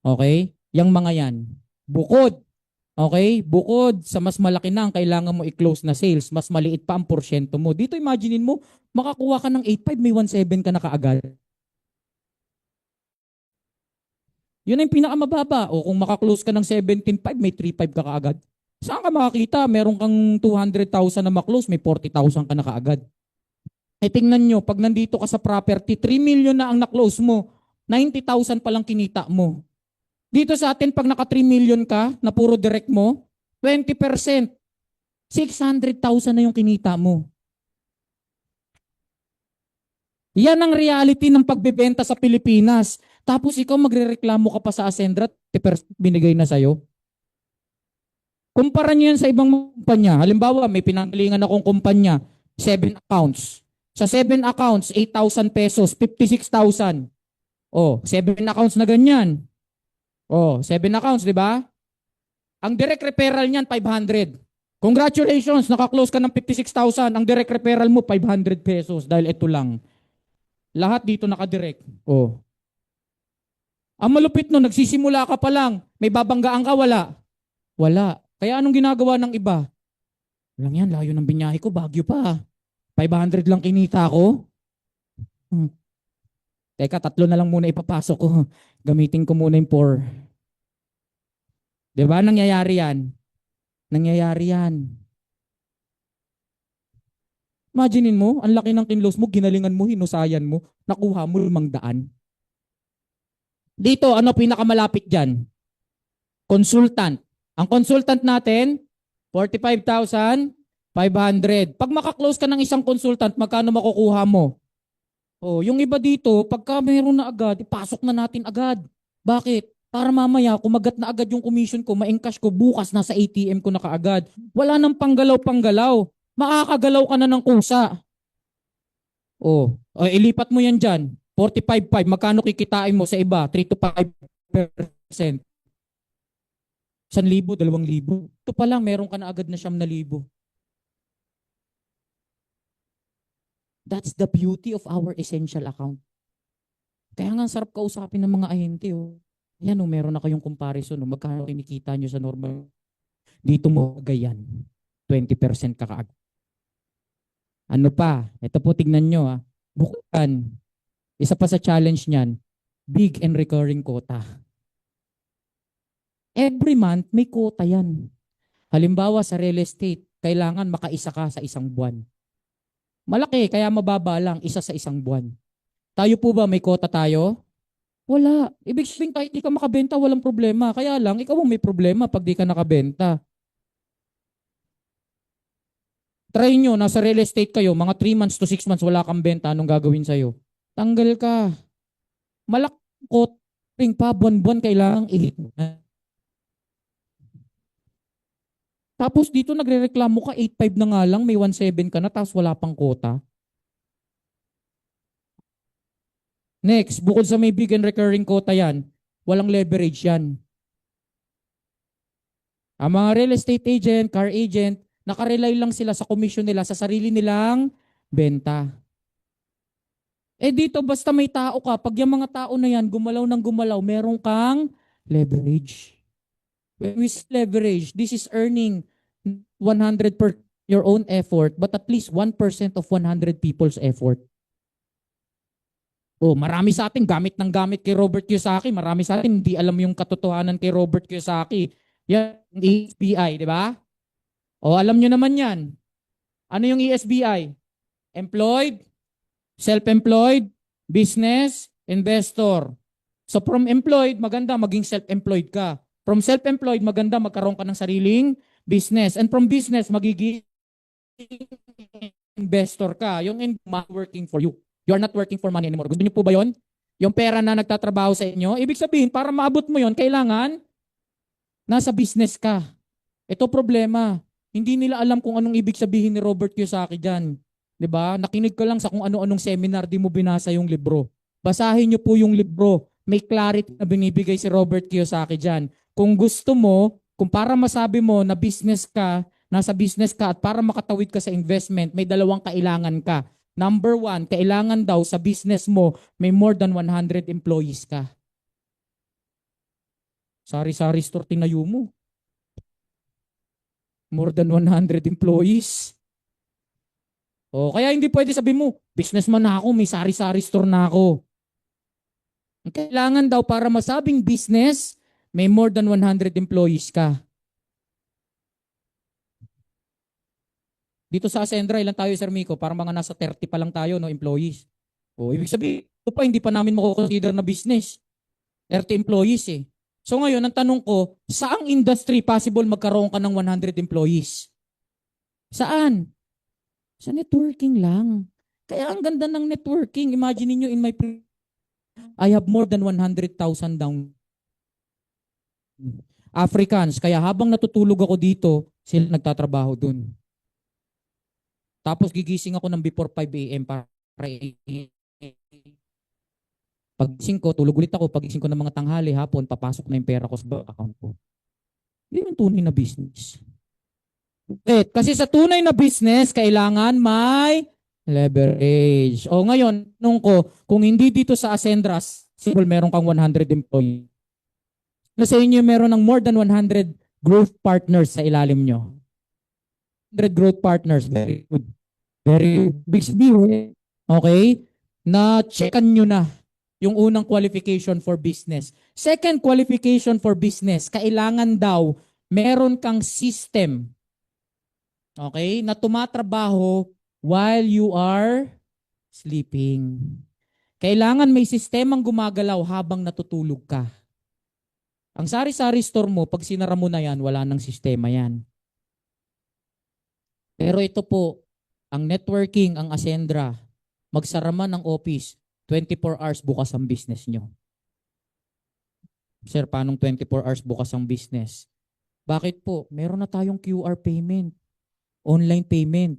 Okay? Yang mga yan. Bukod. Okay? Bukod sa mas malaki na ang kailangan mo i-close na sales, mas maliit pa ang porsyento mo. Dito imaginein mo, makakuha ka ng 8.5, may 1.7 ka na kaagad. Yun ang pinakamababa. O kung makaklose ka ng 17.5, may 3.5 ka kaagad. Saan ka makakita? Meron kang 200,000 na maklose, may 40,000 ka na kaagad. Tingnan nyo, pag nandito ka sa property, 3 million na ang na-close mo, 90,000 pa lang kinita mo. Dito sa atin, pag naka 3 million ka, na puro direct mo, 20%, 600,000 na yung kinita mo. Yan ang reality ng pagbebenta sa Pilipinas. Tapos ikaw magrereklamo ka pa sa Ascendra, 30% binigay na sa'yo. Kumpara nyo yan sa ibang kumpanya. Halimbawa, may pinanggalingan akong kumpanya, 7 accounts. Sa 7 accounts, 8,000 pesos, 56,000. Oh, 7 accounts na ganyan. Oh, 7 accounts, di ba? Ang direct referral niyan, 500. Congratulations, nakaklose ka ng 56,000. Ang direct referral mo, 500 pesos dahil ito lang. Lahat dito nakadirect. Oh. Ang malupit no, nagsisimula ka pa lang. May babanggaan ka, wala. Wala. Kaya anong ginagawa ng iba? Lang yan, layo ng binyahe ko, Baguio pa. 500 lang kinita ko. Teka, 3 na lang muna ipapasok ko. Gamitin ko muna yung 4. Diba? Nangyayari yan. Nangyayari yan. Imaginein mo, ang laki ng kinlos mo, ginalingan mo, hinusayan mo, nakuha mo 500. Dito, ano pinakamalapit dyan? Consultant. Ang consultant natin, 45,500. Pag makaklose ka ng isang consultant, magkano makukuha mo? Oh, yung iba dito, pagka meron na agad, ipasok na natin agad. Bakit? Para mamaya, kumagat na agad yung commission ko, ma-encash ko, bukas nasa ATM ko na kaagad. Wala nang panggalaw-panggalaw. Makakagalaw ka na ng kusa. Oh, ilipat mo yan dyan. 45.5, magkano kikitain mo sa iba? 3 to 5%. 1,000, 2,000. Ito pa lang, meron ka na agad na 9,000. That's the beauty of our essential account. Kaya nga sarap kausapin ng mga ahente. Oh. Yan, oh, meron na kayong comparison. Oh. Magkano kinikita nyo sa normal. Dito mo gayan. 20% ka kaagad. Ano pa? Ito po, tignan nyo. Ah. Bukan. Isa pa sa challenge niyan, big and recurring quota. Every month, may quota yan. Halimbawa sa real estate, kailangan makaisa ka sa isang buwan. Malaki, kaya mababa lang, isa sa isang buwan. Tayo po ba may quota tayo? Wala. Ibig sabihin kahit di ka makabenta, walang problema. Kaya lang, ikaw ang may problema pag di ka nakabenta. Try nyo, nasa real estate kayo, mga 3 months to 6 months wala kang benta, anong gagawin sa'yo? Tanggal ka. Malakot ring pa, buwan-buwan kailangang ihit. Tapos dito nagrereklamo ka, 8.5 na nga lang, may 1.7 ka na, tapos wala pang quota. Next, bukod sa may big and recurring quota yan, walang leverage yan. Ang mga real estate agent, car agent, nakarely lang sila sa commission nila sa sarili nilang benta. Dito basta may tao ka, pag yung mga tao na yan gumalaw ng gumalaw, meron kang leverage. When we say leverage, this is earning 100 per your own effort, but at least 1% of 100 people's effort. Marami sa atin gamit ng gamit kay Robert Kiyosaki. Marami sa atin hindi alam yung katotohanan kay Robert Kiyosaki. Yan, ESBI, di ba? Alam nyo naman yan. Ano yung ESBI? Employed, self-employed, business, investor. So from employed, maganda maging self-employed ka. From self-employed, maganda magkaroon ka ng sariling business. And from business, magiging investor ka. Yung working for you. You are not working for money anymore. Gusto niyo po ba yon? Yung pera na nagtatrabaho sa inyo? Ibig sabihin, para maabot mo yon, kailangan nasa business ka. Ito problema. Hindi nila alam kung anong ibig sabihin ni Robert Kiyosaki dyan. Diba? Nakinig ka lang sa kung ano-anong seminar, di mo binasa yung libro. Basahin niyo po yung libro. May clarity na binibigay si Robert Kiyosaki dyan. Kung gusto mo, kung para masabi mo na business ka, nasa business ka at para makatawid ka sa investment, may dalawang kailangan ka. Number 1, kailangan daw sa business mo may more than 100 employees ka. Sari-sari store tinayo mo. More than 100 employees. Kaya hindi pwede sabihin mo, businessman na ako, may sari-sari store na ako. Kailangan daw para masabing business, may more than 100 employees ka. Dito sa Ascendra, ilan tayo, Sir Miko? Parang mga nasa 30 pa lang tayo, no, employees. Ibig sabihin, ito pa, hindi pa namin makukonsider na business. 30 employees eh. So ngayon, ang tanong ko, saang industry possible magkaroon ka ng 100 employees? Saan? Sa networking lang. Kaya ang ganda ng networking. Imagine niyo in my I have more than 100,000 down Africans. Kaya habang natutulog ako dito, sila nagtatrabaho dun. Tapos gigising ako ng before 5 a.m. para pagising ko, tulog ulit ako. Pagising ko ng mga tanghali, hapon, papasok na yung pera ko sa bank account ko. Hindi yung tunay na business. Kasi sa tunay na business, kailangan may leverage. Ngayon, nung ko, kung hindi dito sa Ascendras, simple meron kang 100 employees. Sa inyo meron ng more than 100 growth partners sa ilalim nyo. 100 growth partners. Very good. Very big deal. Okay? Na checkan nyo na yung unang qualification for business. Second qualification for business, kailangan daw meron kang system. Okay? Na tumatrabaho while you are sleeping. Kailangan may sistemang gumagalaw habang natutulog ka. Ang sari-sari store mo, pag sinara mo na yan, wala nang sistema yan. Pero ito po, ang networking, ang Ascendra, magsara man ng office, 24 hours bukas ang business nyo. Sir, paanong 24 hours bukas ang business? Bakit po? Meron na tayong QR payment, online payment.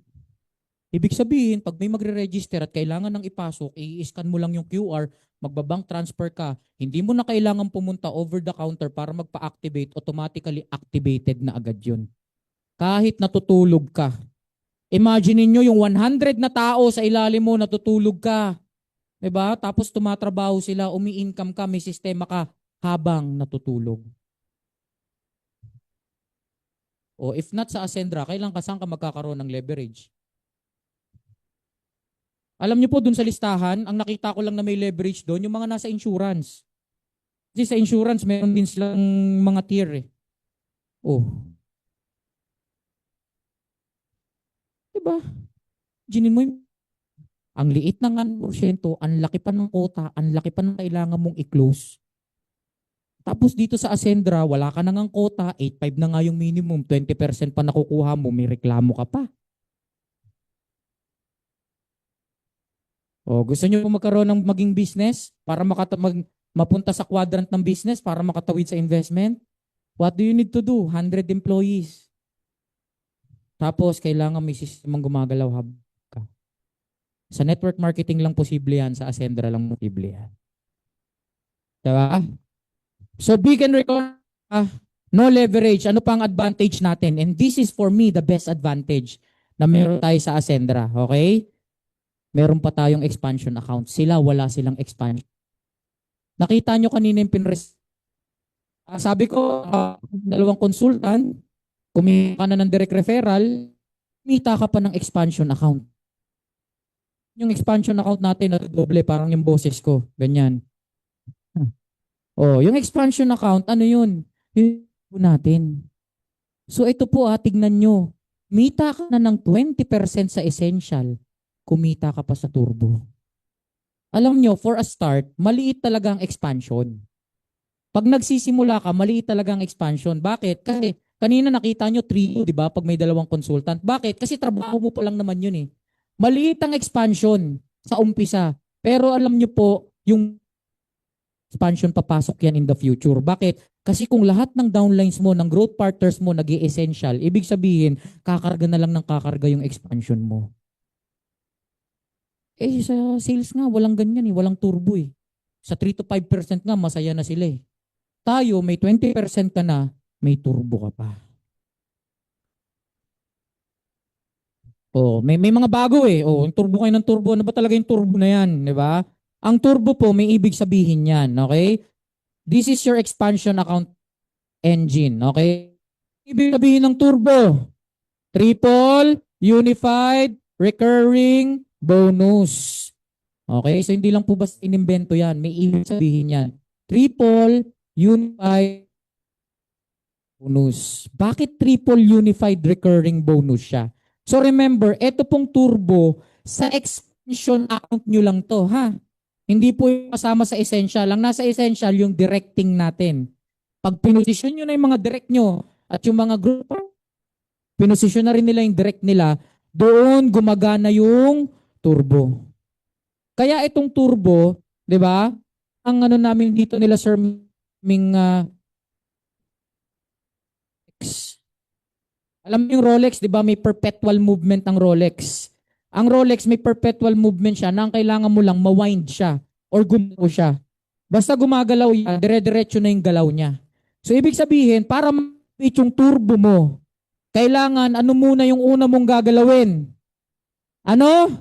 Ibig sabihin, pag may magre-register at kailangan nang ipasok, i-scan mo lang yung QR, magbabank transfer ka, hindi mo na kailangan pumunta over the counter para magpa-activate, automatically activated na agad yun. Kahit natutulog ka. Imagine niyo yung 100 na tao sa ilalim mo, natutulog ka. Diba? Tapos tumatrabaho sila, umi-income ka, may sistema ka habang natutulog. If not sa Ascendra, kailan saan ka magkakaroon ng leverage? Alam niyo po dun sa listahan, ang nakita ko lang na may leverage doon, yung mga nasa insurance. Kasi sa insurance, meron din silang mga tier eh. Diba? Ginin mo yung ang liit ng 1%, ang laki pa ng quota, ang laki pa ng kailangan mong i-close. Tapos dito sa Ascendra, wala ka nang quota, 8.5 na nga yung minimum, 20% pa nakukuha mo, may reklamo ka pa. Gusto nyo magkaroon ng maging business para mapunta sa quadrant ng business para makatawid sa investment? What do you need to do? 100 employees. Tapos kailangan may sistemang gumagalaw ka. Sa network marketing lang posible yan, sa Ascendra lang posible yan. Diba? So big and record, no leverage. Ano pang advantage natin? And this is for me the best advantage na meron tayo sa Ascendra. Okay? meron pa tayong expansion account. Sila, wala silang expansion. Nakita nyo kanina yung sabi ko, dalawang consultant, kumita ka na ng direct referral, kumita ka pa ng expansion account. Yung expansion account natin na doble, parang yung boses ko. Ganyan. Oh, yung expansion account, ano yun? Yung natin. So ito po tignan nyo. Mita ka na ng 20% sa essential, kumita ka pa sa turbo. Alam nyo, for a start, maliit talaga ang expansion. Pag nagsisimula ka, maliit talaga ang expansion. Bakit? Kasi kanina nakita nyo 3, di ba? Pag may dalawang consultant. Bakit? Kasi trabaho mo pa lang naman yun eh. Maliit ang expansion sa umpisa. Pero alam nyo po, yung expansion papasok yan in the future. Bakit? Kasi kung lahat ng downlines mo, ng growth partners mo, nag-i-essential, ibig sabihin, kakarga na lang ng kakarga yung expansion mo. Eh, sa sales nga, walang ganyan eh. Walang turbo eh. Sa 3 to 5% nga, masaya na sila eh. Tayo, may 20% ka na, may turbo ka pa. Oh, may mga bago eh. Oh, yung turbo kayo ng turbo. Ano ba talaga yung turbo na yan? Di ba? Ang turbo po, may ibig sabihin yan. Okay? This is your expansion account engine. Okay? Ibig sabihin ng turbo. Triple, unified, recurring, bonus. Okay? So hindi lang po basta inimbento yan. May ibig sabihin yan. Triple, unified, bonus. Bakit triple unified recurring bonus siya? So remember, ito pong turbo, sa expansion account nyo lang to, ha? Hindi po yung kasama sa essential. Ang nasa essential, yung directing natin. Pag pinosisyon nyo na yung mga direct nyo at yung mga group, pinosisyon na rin nila yung direct nila, doon gumagana yung turbo. Kaya itong turbo, di ba? Ang ano namin dito nila Sir Ming alam mo yung Rolex, di ba may perpetual movement ang Rolex. Ang Rolex may perpetual movement siya na ang kailangan mo lang mawind siya or gumalaw siya. Basta gumagalaw yan, dire-diretso na yung galaw niya. So ibig sabihin, para ma-reach yung turbo mo, kailangan ano muna yung una mong gagalawin? Ano?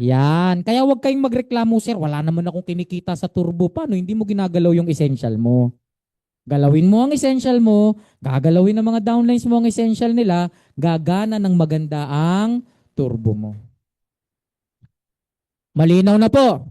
Yan. Kaya huwag kayong magreklamo, sir. Wala naman akong kinikita sa turbo. Paano? Hindi mo ginagalaw yung essential mo. Galawin mo ang essential mo, gagalawin ng mga downlines mo ang essential nila, gagana ng maganda ang turbo mo. Malinaw na po.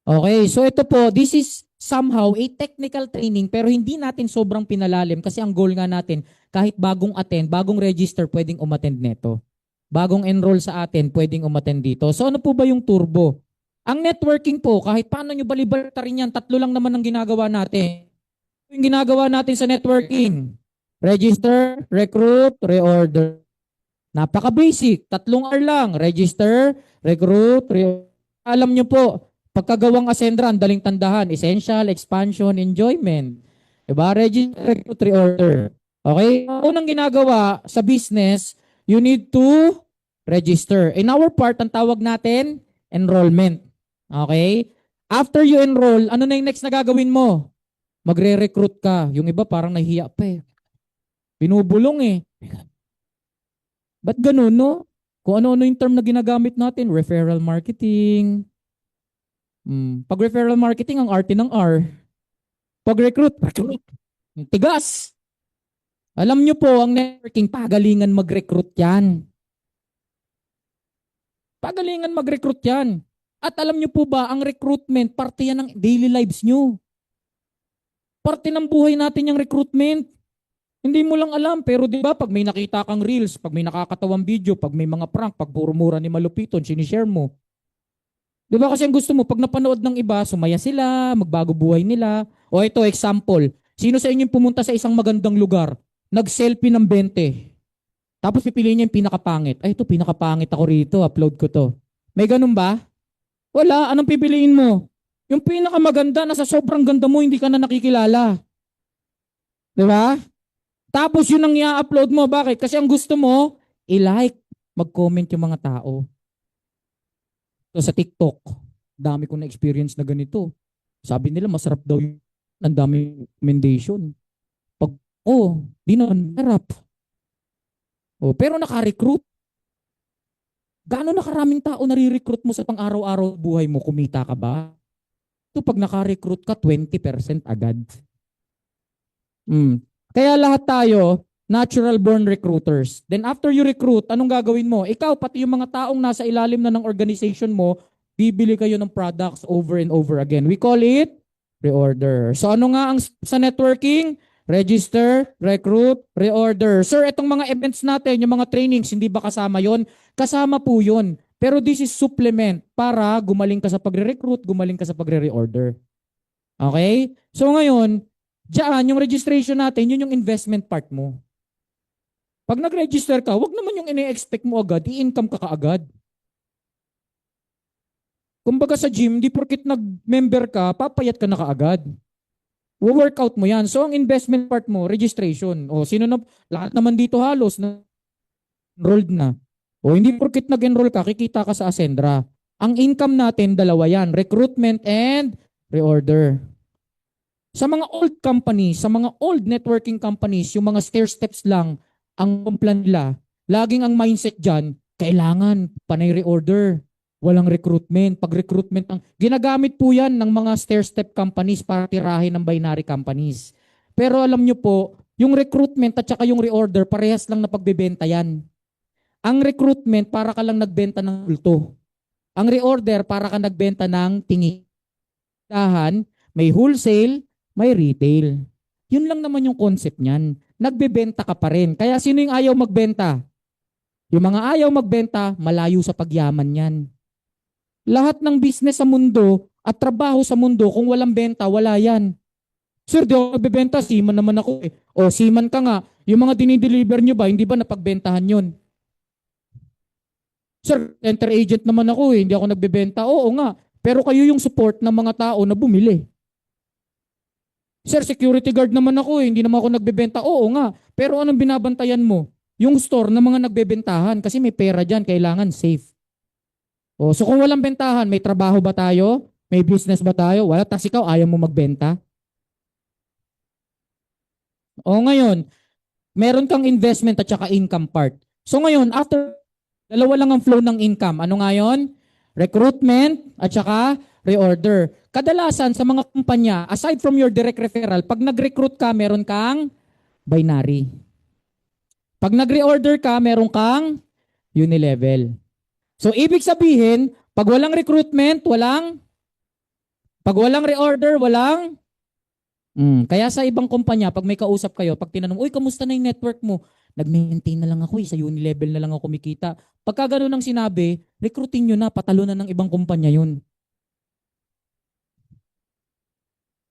Okay, so ito po, this is somehow a technical training pero hindi natin sobrang pinalalim kasi ang goal nga natin, kahit bagong attend, bagong register, pwedeng umattend neto. Bagong enroll sa atin, pwedeng umattend dito. So ano po ba yung turbo? Ang networking po, kahit paano nyo balibalta rin yan, tatlo lang naman ang ginagawa natin. Yung ginagawa natin sa networking, register, recruit, reorder. Napaka-basic. 3 R lang. Register, recruit, reorder. Alam nyo po, pagkagawang Ascendra, ang daling tandahan. Essential, expansion, enjoyment. Diba? Register, recruit, reorder. Okay? Unang ginagawa sa business, you need to register. In our part, ang tawag natin, enrollment. Okay? After you enroll, ano na yung next na gagawin mo? Magre-recruit ka. Yung iba parang nahihiya pa eh. Binubulong eh. Ba't ganun, no? Kung ano-ano yung term na ginagamit natin, referral marketing. Pag referral marketing, ang arte ng R. Pag recruit. Tigas. Alam nyo po, ang networking, pagalingan mag-recruit yan. Pagalingan mag-recruit yan. At alam nyo po ba, ang recruitment, parte yan ng daily lives nyo. Parte ng buhay natin yung recruitment. Hindi mo lang alam, pero di ba pag may nakita kang reels, pag may nakakatawang video, pag may mga prank, pag puro mura ni Malupiton, sinishare mo. Di ba kasi ang gusto mo, pag napanood ng iba, sumaya sila, magbago buhay nila. O ito, example, sino sa inyo pumunta sa isang magandang lugar, nag-selfie ng 20, tapos pipiliin niya yung pinakapangit. Ay, ito, pinakapangit ako rito, upload ko to. May ganun ba? Wala, anong pipiliin mo? Yung pinakamaganda, nasa sobrang ganda mo, hindi ka na nakikilala. Di ba? Tapos yun ang i-upload mo. Bakit? Kasi ang gusto mo, i-like, mag-comment yung mga tao. So sa TikTok, dami ko na experience na ganito. Sabi nila masarap daw yung ang dami recommendation. Pag, di naman sarap. Pero naka-recruit. Gaano na karaming tao nare-recruit mo sa pang-araw-araw buhay mo? Kumita ka ba? Ito pag naka-recruit ka, 20% agad. Kaya lahat tayo, natural born recruiters. Then after you recruit, anong gagawin mo? Ikaw, pati yung mga taong nasa ilalim na ng organization mo, bibili kayo ng products over and over again. We call it reorder. So ano nga ang sa networking? Register, recruit, reorder. Sir, itong mga events natin, yung mga trainings, hindi ba kasama yon? Kasama po yun. Pero this is supplement para gumaling ka sa pagre-recruit, gumaling ka sa pagre-reorder. Okay? So ngayon, diyan, yung registration natin, yun yung investment part mo. Pag nag-register ka, wag naman yung ine-expect mo agad, i-income ka kaagad. Kumbaga sa gym, di porkit nag-member ka, papayat ka na kaagad. Wo-workout mo yan. So ang investment part mo, registration. O sino na, lahat naman dito halos na enrolled na. O hindi porkit nag-enroll ka, kikita ka sa Ascendra. Ang income natin, dalawa yan, recruitment and reorder. Sa mga old companies, sa mga old networking companies, yung mga stair steps lang ang plan nila, laging ang mindset dyan, kailangan panay reorder. Walang recruitment. Pag recruitment, ginagamit po yan ng mga stair step companies para tirahin ng binary companies. Pero alam nyo po, yung recruitment at saka yung reorder, parehas lang na pagbebenta yan. Ang recruitment, para ka lang nagbenta ng ulto. Ang reorder, para ka nagbenta ng tingi. May wholesale, may retail. Yun lang naman yung concept niyan. Nagbebenta ka pa rin. Kaya sino yung ayaw magbenta? Yung mga ayaw magbenta, malayo sa pagyaman yan. Lahat ng business sa mundo at trabaho sa mundo, kung walang benta, wala yan. Sir, di ako nagbebenta, seaman naman ako eh. O seaman ka nga, yung mga dinideliver nyo ba, hindi ba napagbentahan yun? Sir, enter agent naman ako eh, hindi ako nagbebenta. Oo nga, pero kayo yung support ng mga tao na bumili. Sir, security guard naman ako eh, hindi naman ako nagbebenta. Oo nga, pero anong binabantayan mo? Yung store ng mga nagbebentahan kasi may pera dyan, kailangan safe. O, so kung walang bentahan, may trabaho ba tayo? May business ba tayo? Wala, tas ikaw ayaw mo magbenta? O ngayon, meron kang investment at saka income part. So ngayon, after, dalawa lang ang flow ng income. Ano ngayon? Recruitment at saka reorder. Kadalasan sa mga kumpanya, aside from your direct referral, pag nag-recruit ka, meron kang binary. Pag nag-reorder ka, meron kang unilevel. So, ibig sabihin, pag walang recruitment, pag walang reorder, walang. Kaya sa ibang kumpanya, pag may kausap kayo, pag tinanong, uy, kamusta na yung network mo? Nag-maintain na lang ako sa unilevel na lang ako kumikita. Pagka gano'n ang sinabi, recruitin nyo na, patalo na ng ibang kumpanya yun.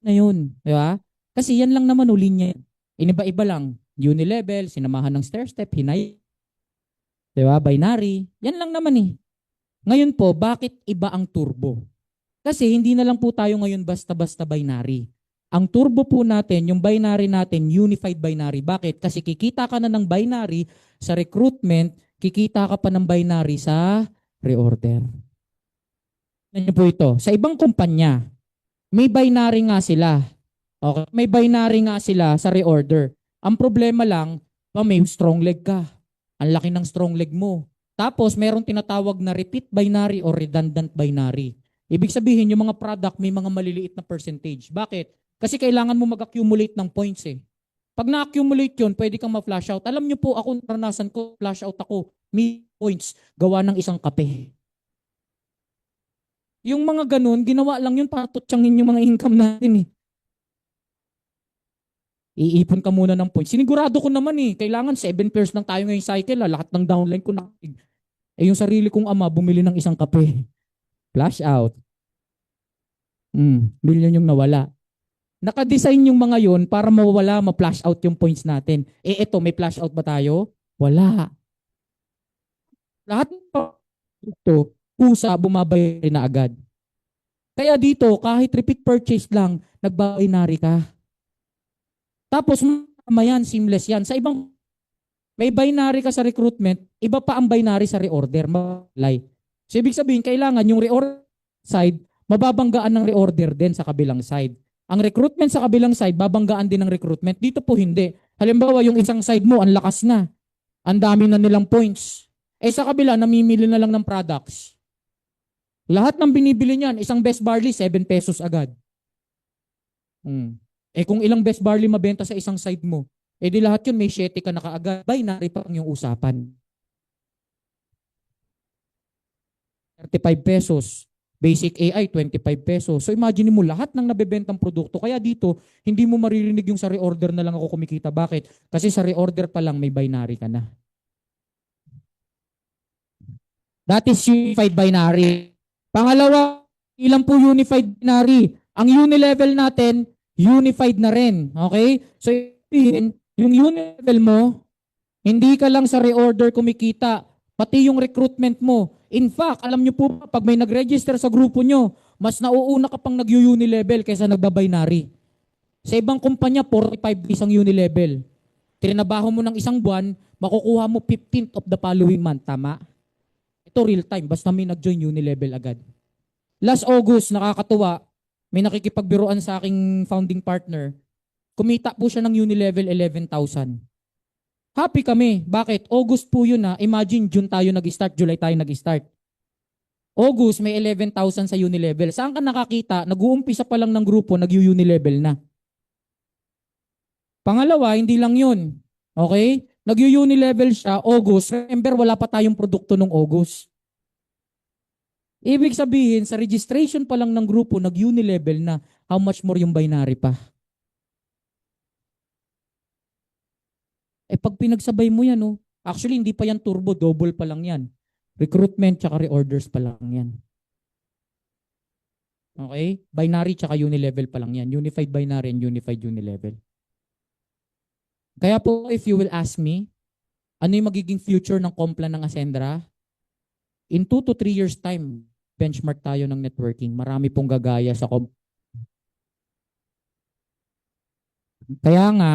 Na yun, di ba? Kasi yan lang naman linya. Iniba-iba lang. Unilevel, sinamahan ng stair step, hinay. Di ba? Binary. Yan lang naman eh. Ngayon po, bakit iba ang turbo? Kasi hindi na lang po tayo ngayon basta-basta binary. Ang turbo po natin, yung binary natin, unified binary. Bakit? Kasi kikita ka na ng binary sa recruitment, kikita ka pa ng binary sa reorder. Ano po ito? Sa ibang kumpanya, may binary nga sila. Okay? May binary nga sila sa reorder. Ang problema lang, may strong leg ka. Ang laki ng strong leg mo. Tapos, merong tinatawag na repeat binary or redundant binary. Ibig sabihin, yung mga product may mga maliliit na percentage. Bakit? Kasi kailangan mo mag-accumulate ng points eh. Pag na-accumulate yun, pwede kang ma-flash out. Alam nyo po, ako naranasan ko, flash out ako. May points, gawa ng isang kape. Yung mga ganun, ginawa lang yun para tutsangin yung mga income natin eh. Iipon ka muna ng points. Sinigurado ko naman eh, kailangan 7 pairs lang tayo ngayong cycle. Lahat ng downline ko na. Eh yung sarili kong ama, bumili ng isang kape. Flash out. Million yung nawala. Naka-design yung mga yon para mawala, ma-flash out yung points natin. Eh eto, may flash out ba tayo? Wala. Lahat ito, pusa, bumabayari na agad. Kaya dito, kahit repeat purchase lang, nag-binary ka. Tapos, yan, seamless yan. Sa ibang, may binary ka sa recruitment, iba pa ang binary sa reorder. So, ibig sabihin, kailangan yung reorder side, mababanggaan ng reorder din sa kabilang side. Ang recruitment sa kabilang side, babanggaan din ng recruitment. Dito po hindi. Halimbawa, yung isang side mo, ang lakas na. Ang dami na nilang points. Eh sa kabila, namimili na lang ng products. Lahat ng binibili niyan, isang best barley, 7 pesos agad. Eh kung ilang best barley mabenta sa isang side mo, eh di lahat yun may 7 ka na kaagad. Binary pa yung usapan. 35 pesos. Basic AI, 25 pesos. So imagine mo lahat ng nabebentang produkto. Kaya dito, hindi mo maririnig yung sa reorder na lang ako kumikita. Bakit? Kasi sa reorder pa lang may binary ka na. That is unified binary. Pangalawa, ilan po unified binary? Ang unilevel natin, unified na rin. Okay? So yung unilevel mo, hindi ka lang sa reorder kumikita, pati yung recruitment mo. In fact, alam nyo po, pag may nag-register sa grupo nyo, mas nauuna ka pang nag-unilevel kaysa nagba-binary. Sa ibang kumpanya, 45 days ang unilevel. Trinabaho mo ng isang buwan, makukuha mo 15th of the following month. Tama? Ito real time, basta may nag-join unilevel agad. Last August, nakakatuwa, may nakikipagbiruan sa aking founding partner. Kumita po siya ng unilevel 11,000. Happy kami. Bakit? August po yun na. Imagine, June tayo nag-start, July tayo nag-start. August, may 11,000 sa unilevel. Saan ka nakakita? Nag-uumpisa pa lang ng grupo, nag-unilevel na. Pangalawa, hindi lang yun. Okay? Nag-unilevel siya, August. Remember, wala pa tayong produkto nung August. Ibig sabihin, sa registration pa lang ng grupo, nag-unilevel na. How much more yung binary pa? Eh pag pinagsabay mo yan, oh, actually hindi pa yan turbo, double pa lang yan. Recruitment tsaka reorders pa lang yan. Okay? Binary tsaka unilevel pa lang yan. Unified binary and unified unilevel. Kaya po, if you will ask me, ano yung magiging future ng Complan ng Ascendra? In 2 to 3 years time, benchmark tayo ng networking. Marami pong gagaya sa Kaya nga,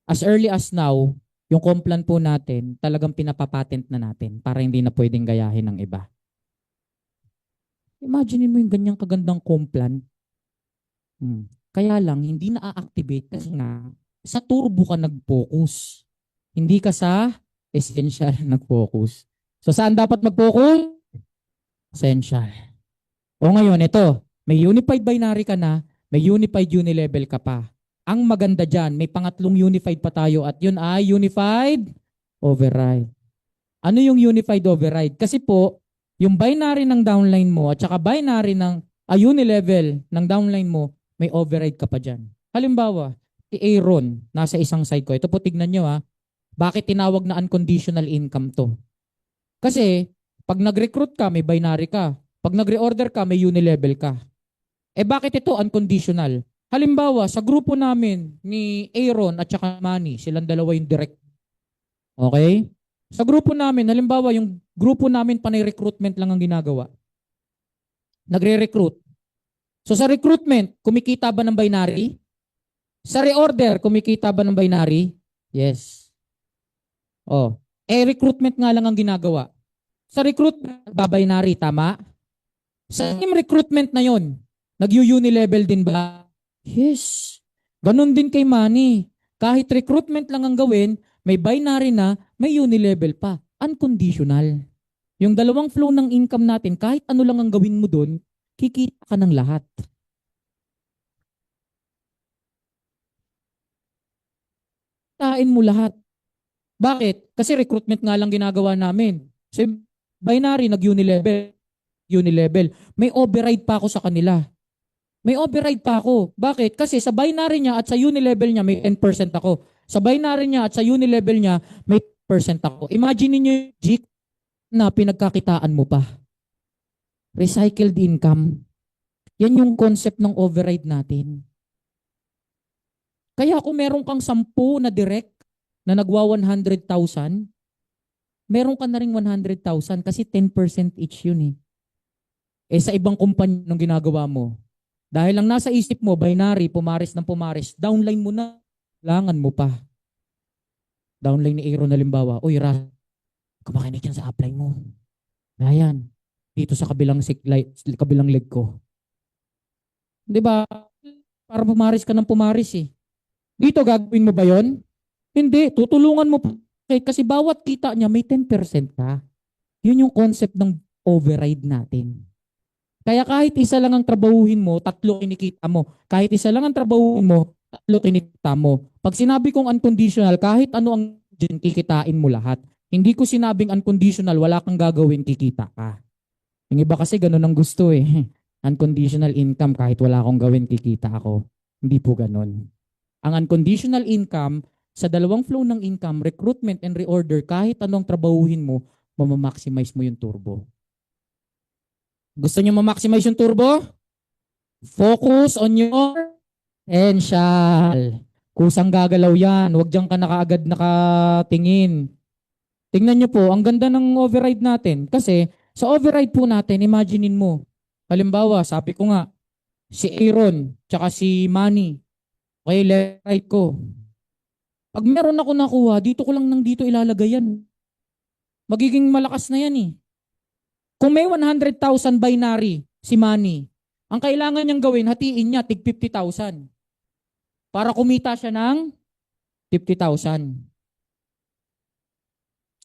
as early as now, yung Complan po natin, talagang pinapapatent na natin para hindi na pwedeng gayahin ng iba. Imagine mo yung ganyang kagandang Complan. Kaya lang, hindi na-activate kasi nga, sa turbo ka nag-focus. Hindi ka sa essential nag-focus. So saan dapat mag-focus? Essential. O ngayon, ito, may unified binary ka na, may unified unilevel ka pa. Ang maganda dyan, may pangatlong unified pa tayo at yun ay unified override. Ano yung unified override? Kasi po, yung binary ng downline mo at saka binary ng unilevel ng downline mo, may override ka pa dyan. Halimbawa, si Aaron, nasa isang side ko. Ito po, tignan nyo ha. Bakit tinawag na unconditional income to? Kasi, pag nag-recruit ka, may binary ka. Pag nag-reorder ka, may unilevel ka. Eh bakit ito unconditional? Halimbawa, sa grupo namin ni Aaron at saka Manny, silang dalawa yung direct. Okay? Sa grupo namin, halimbawa, yung grupo namin panay recruitment lang ang ginagawa. Nagre-recruit. So sa recruitment, kumikita ba ng binary? Sa reorder, kumikita ba ng binary? Yes. Oh. Eh, recruitment nga lang ang ginagawa. Sa recruitment, ba-binary, tama? Sa team recruitment na yon, nag-unilevel din ba? Yes. Ganon din kay Manny. Kahit recruitment lang ang gawin, may binary na, may unilevel pa. Unconditional. Yung dalawang flow ng income natin, kahit ano lang ang gawin mo doon, kikita ka ng lahat. Tain mo lahat. Bakit? Kasi recruitment nga lang ginagawa namin. So, binary, nag-unilevel. Unilevel. May override pa ako sa kanila. May override pa ako. Bakit? Kasi sa binary niya at sa unilevel niya, may 10% ako. Sa binary niya at sa unilevel niya, may 10% ako. Imagine niyo yung G na pinagkakitaan mo pa. Recycled income. Yan yung concept ng override natin. Kaya kung meron kang 10 na direct na nagwa 100,000, meron ka na ring 100,000 kasi 10% each yun eh. Eh sa ibang kumpanya nung ginagawa mo, dahil lang nasa isip mo, binary, pumaris ng pumaris, downline mo na, langan mo pa. Downline ni Aaron halimbawa, uy Ras, kumakinig yan sa upline mo. Ayan, dito sa kabilang leg ko. Di ba? Para pumaris ka ng pumaris eh. Dito gagawin mo ba yon? Hindi, tutulungan mo pa. Kasi bawat kita niya may 10% ka. Yun yung concept ng override natin. Kaya kahit isa lang ang trabahuhin mo, tatlo kinikita mo. Kahit isa lang ang trabahuhin mo, tatlo kinikita mo. Pag sinabi kong unconditional, kahit ano ang dyan, kikitain mo lahat. Hindi ko sinabing unconditional, wala kang gagawin, kikita ka. Yung iba kasi ganun ang gusto eh. Unconditional income, kahit wala akong gawin, kikita ako. Hindi po ganun. Ang unconditional income, sa dalawang flow ng income, recruitment and reorder, kahit anong trabahuhin mo, mamamaximize mo yung turbo. Gusto nyo ma-maximize yung turbo? Focus on your potential. Kusang gagalaw yan. Huwag dyan ka nakaagad nakatingin. Tingnan nyo po, ang ganda ng override natin. Kasi sa override po natin, imaginein mo. Halimbawa, sabi ko nga, si Aaron, tsaka si Manny. Okay, left right ko. Pag meron ako nakuha, dito ko lang nang dito ilalagay yan. Magiging malakas na yan eh. Kung may 100,000 binary si Manny, ang kailangan niyang gawin, hatiin niya, tig 50,000. Para kumita siya ng 50,000.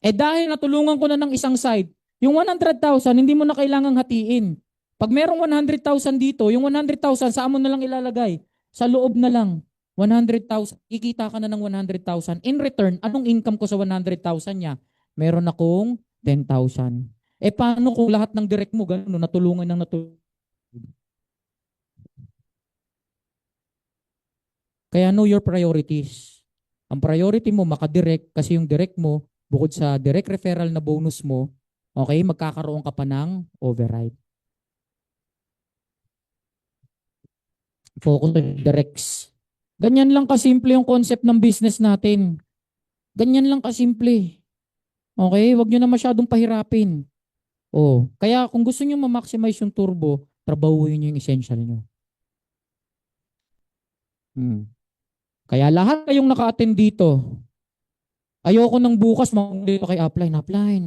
Eh dahil natulungan ko na ng isang side, yung 100,000, hindi mo na kailangang hatiin. Pag merong 100,000 dito, yung 100,000, saan mo na lang ilalagay? Sa loob na lang. 100,000. Kikita ka na ng 100,000. In return, anong income ko sa 100,000 niya? Meron akong 10,000. Eh paano kung lahat ng direct mo, gano'n, natulungan ng natulungan? Kaya know your priorities. Ang priority mo, makadirect, kasi yung direct mo, bukod sa direct referral na bonus mo, okay, magkakaroon ka pa ng override. Focus on directs. Ganyan lang kasimple yung concept ng business natin. Ganyan lang kasimple. Okay? Huwag nyo na masyadong pahirapin. Oh, kaya kung gusto nyo ma-maximize yung turbo, trabahuhin nyo yung essential nyo. Kaya lahat kayong naka-attend dito, ayoko nang bukas dito kay upline. Upline.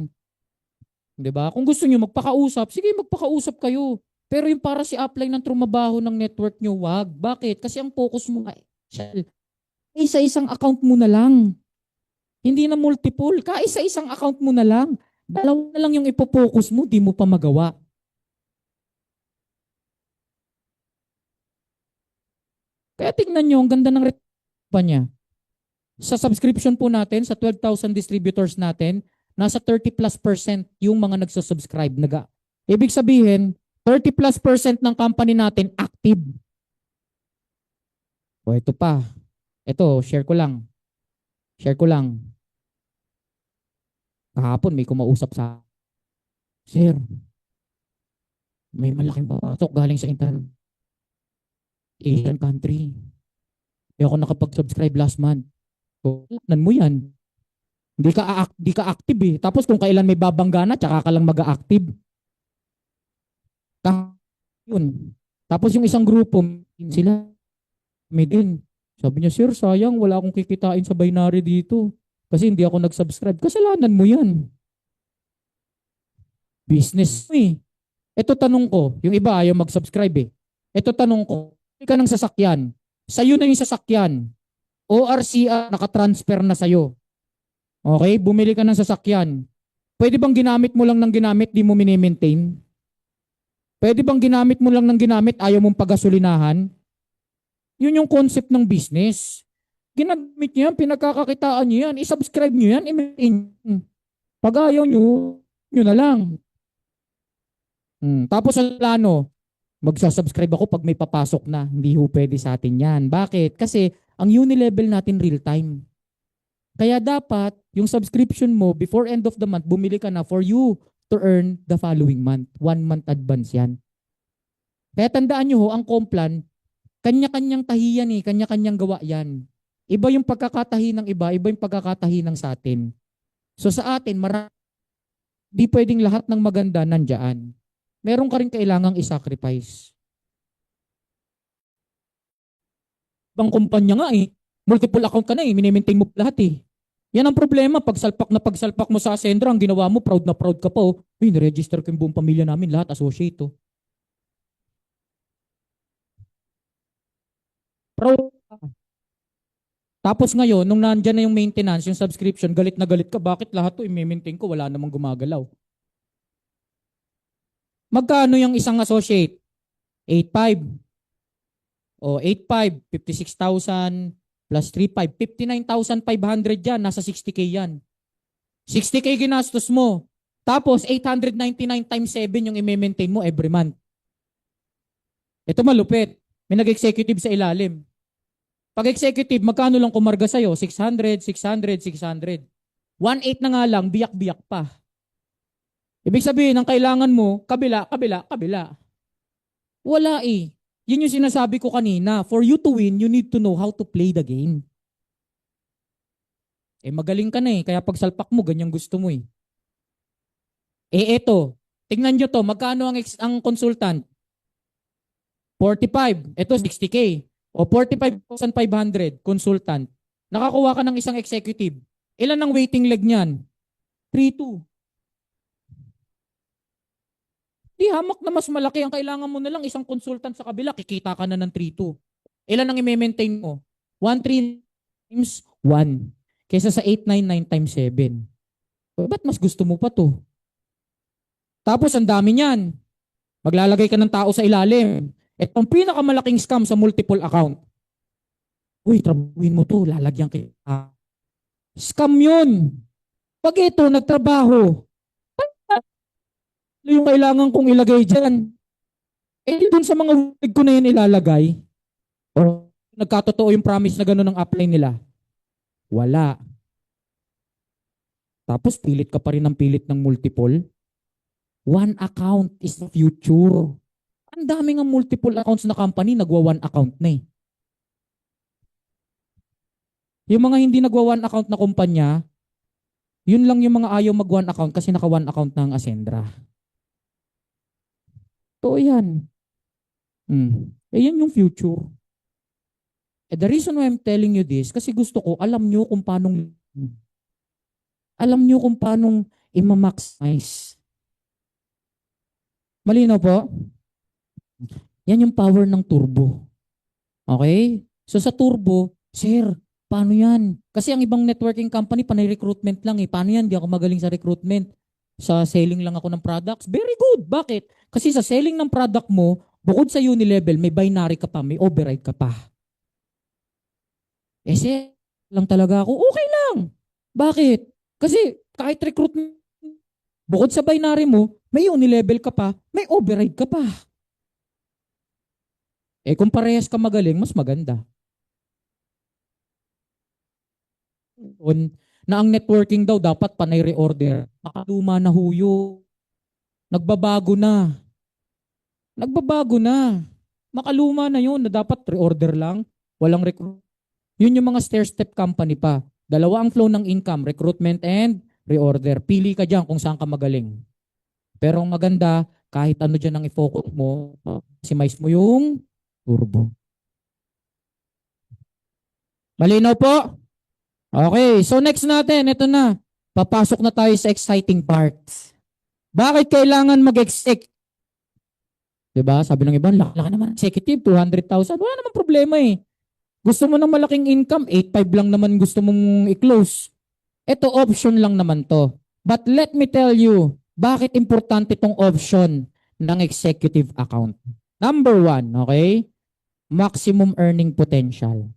'Di ba? Kung gusto niyo magpakausap, sige magpakausap kayo. Pero yung para si upline ng trumabaho ng network nyo, wag. Bakit? Kasi ang focus mo ay isa-isang account mo na lang. Hindi na multiple. Kaisa-isang account mo na lang. Dalawa na lang yung ipopokus mo, di mo pa magawa. Kaya tignan nyo, ang ganda ng pa niya. Sa subscription po natin, sa 12,000 distributors natin, nasa 30+% yung mga nagsusubscribe. Ibig sabihin, 30+% ng company natin active. O ito pa. Ito, share ko lang. Share ko lang. Kahapon may kumausap sa Sir, may malaking papasok galing sa Asian country. Hindi ako nakapag-subscribe last month. So, tignan mo yan. Di ka active eh. Tapos kung kailan may babangga na, tsaka ka lang mag-active. Yun. Tapos yung isang grupo, sila, may din. Sabi niya, Sir, sayang, wala akong kikitain sa binary dito. Kasi hindi ako nag-subscribe. Kasalanan mo yan. Business mo eh. Ito tanong ko, yung iba ayaw mag-subscribe eh. Ito tanong ko, hindi ka ng sasakyan. Sa'yo na yung sasakyan. ORCR nakatransfer na sa'yo. Okay? Bumili ka ng sasakyan. Pwede bang ginamit mo lang ng ginamit, di mo mini-maintain? Pwede bang ginamit mo lang ng ginamit, ayaw mong pagasolinahan? Yun yung concept ng business. Ginamit nyo yan, pinagkakakitaan nyo yan, isubscribe nyo yan, i-maintain. Pag ayaw nyo, nyo na lang. Tapos ang plano, magsasubscribe ako pag may papasok na. Hindi ho pwede sa atin yan. Bakit? Kasi ang uni-level natin real time. Kaya dapat yung subscription mo before end of the month, bumili ka na for you to earn the following month. 1 month advance yan. Kaya tandaan nyo ho, ang Complan, kanya-kanyang tahiyan eh, kanya-kanyang gawa yan. Iba yung pagkakatahi ng iba yung pagkakatahi ng sa atin. So sa atin, di pwedeng lahat ng maganda nandyan. Meron ka rin kailangang i-sacrifice. Ibang kumpanya nga eh. Multiple account ka na eh. Minimaintain mo lahat eh. Yan ang problema. Pagsalpak mo sa Ascendra, ang ginawa mo, proud na proud ka pa oh. Uy, niregister ko yung buong pamilya namin, lahat associate oh. Proud ka. Tapos ngayon, nung nandyan na yung maintenance, yung subscription, galit na galit ka. Bakit lahat to i-maintain ko? Wala namang gumagalaw. Magkano yung isang associate? 8.5. O 8.5, 56,000 plus 3.5, 59,500 yan. Nasa 60K yan. 60K ginastos mo. Tapos 899 times 7 yung i-maintain mo every month. Ito malupit. May nag-executive sa ilalim. Pag executive, magkano lang kumarga sa'yo? 600, 600, 600. 1.8 na nga lang, biyak-biyak pa. Ibig sabihin, ang kailangan mo, kabila, kabila, kabila. Wala eh. Yun yung sinasabi ko kanina. For you to win, you need to know how to play the game. Eh magaling ka na eh, kaya pag salpak mo, ganyan gusto mo eh. Eh eto, tingnan nyo to, magkano ang consultant? 45, eto 60K. O 45,500 consultant. Nakakuha ka ng isang executive. Ilan ang waiting leg niyan? 3-2. Di hamak na mas malaki. Ang kailangan mo na lang isang consultant sa kabila. Kikita ka na ng 3-2. Ilan ang i-maintain mo? 1-3 times 1. Kesa sa 8-9-9 times 7. Ba't mas gusto mo pa to? Tapos ang dami niyan. Maglalagay ka ng tao sa ilalim. Itong pinakamalaking scam sa multiple account. Uy, trabuhin mo to. Lalagyan kita. Scam yun. Pag ito, nagtrabaho, ano yung kailangan kong ilagay dyan? Eh, dun sa mga wig ko na yun ilalagay, o nagkatotoo yung promise na gano'n ang apply nila, wala. Tapos pilit ka pa rin ng pilit ng multiple. One account is the future. Ang dami ng multiple accounts na company, nagwa one account na eh. Yung mga hindi nagwa one account na kumpanya, yun lang yung mga ayaw mag one account kasi naka one account na ang Ascendra. To yan. Eh yan yung future. Eh the reason why I'm telling you this, kasi gusto ko, alam nyo kung paanong i-maximize. Malinaw po? Yan yung power ng turbo. Okay? So sa turbo, sir, paano yan? Kasi ang ibang networking company, panay recruitment lang eh. Paano yan? Di ako magaling sa recruitment. Sa selling lang ako ng products. Very good. Bakit? Kasi sa selling ng product mo, bukod sa unilevel, may binary ka pa, may override ka pa. Eh, sir, lang talaga ako. Okay lang. Bakit? Kasi kahit recruitment, bukod sa binary mo, may unilevel ka pa, may override ka pa. Eh kung parehas ka magaling, mas maganda. On, na ang networking daw dapat panay reorder. Nakaluma na huyo. Nagbabago na. Nagbabago na. Makaluma na yun na dapat reorder lang. Walang recruit. Yun yung mga stair-step company pa. Dalawa ang flow ng income, recruitment and reorder. Pili ka dyan kung saan ka magaling. Pero ang maganda, kahit ano dyan ang i-focus mo, maximize mo yung turbo. Malinaw po? Okay, so next natin, ito na. Papasok na tayo sa exciting part. Bakit kailangan mag-exec? Diba? Sabi ng iba, laki naman executive, 200,000. Wala naman problema eh. Gusto mo ng malaking income, 8.5 lang naman gusto mong i-close. Ito option lang naman to. But let me tell you, bakit importante itong option ng executive account? Number one, okay? Maximum earning potential.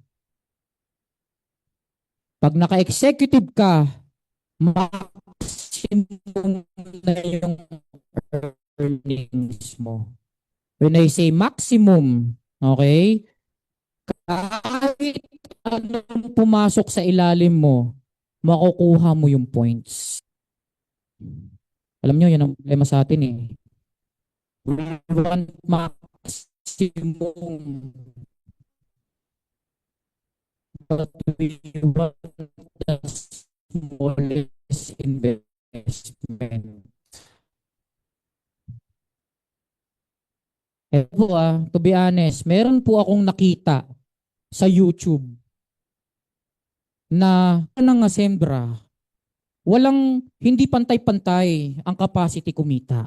Pag naka-executive ka, maximum na yung earnings mo. When I say maximum, okay? Kahit anong pumasok sa ilalim mo, makukuha mo yung points. Alam nyo, yan ang problema sa atin eh. We want maximum, but we want the smallest investment. Po to be honest, meron po akong nakita sa YouTube na ng Ascendra, hindi pantay-pantay ang capacity kumita.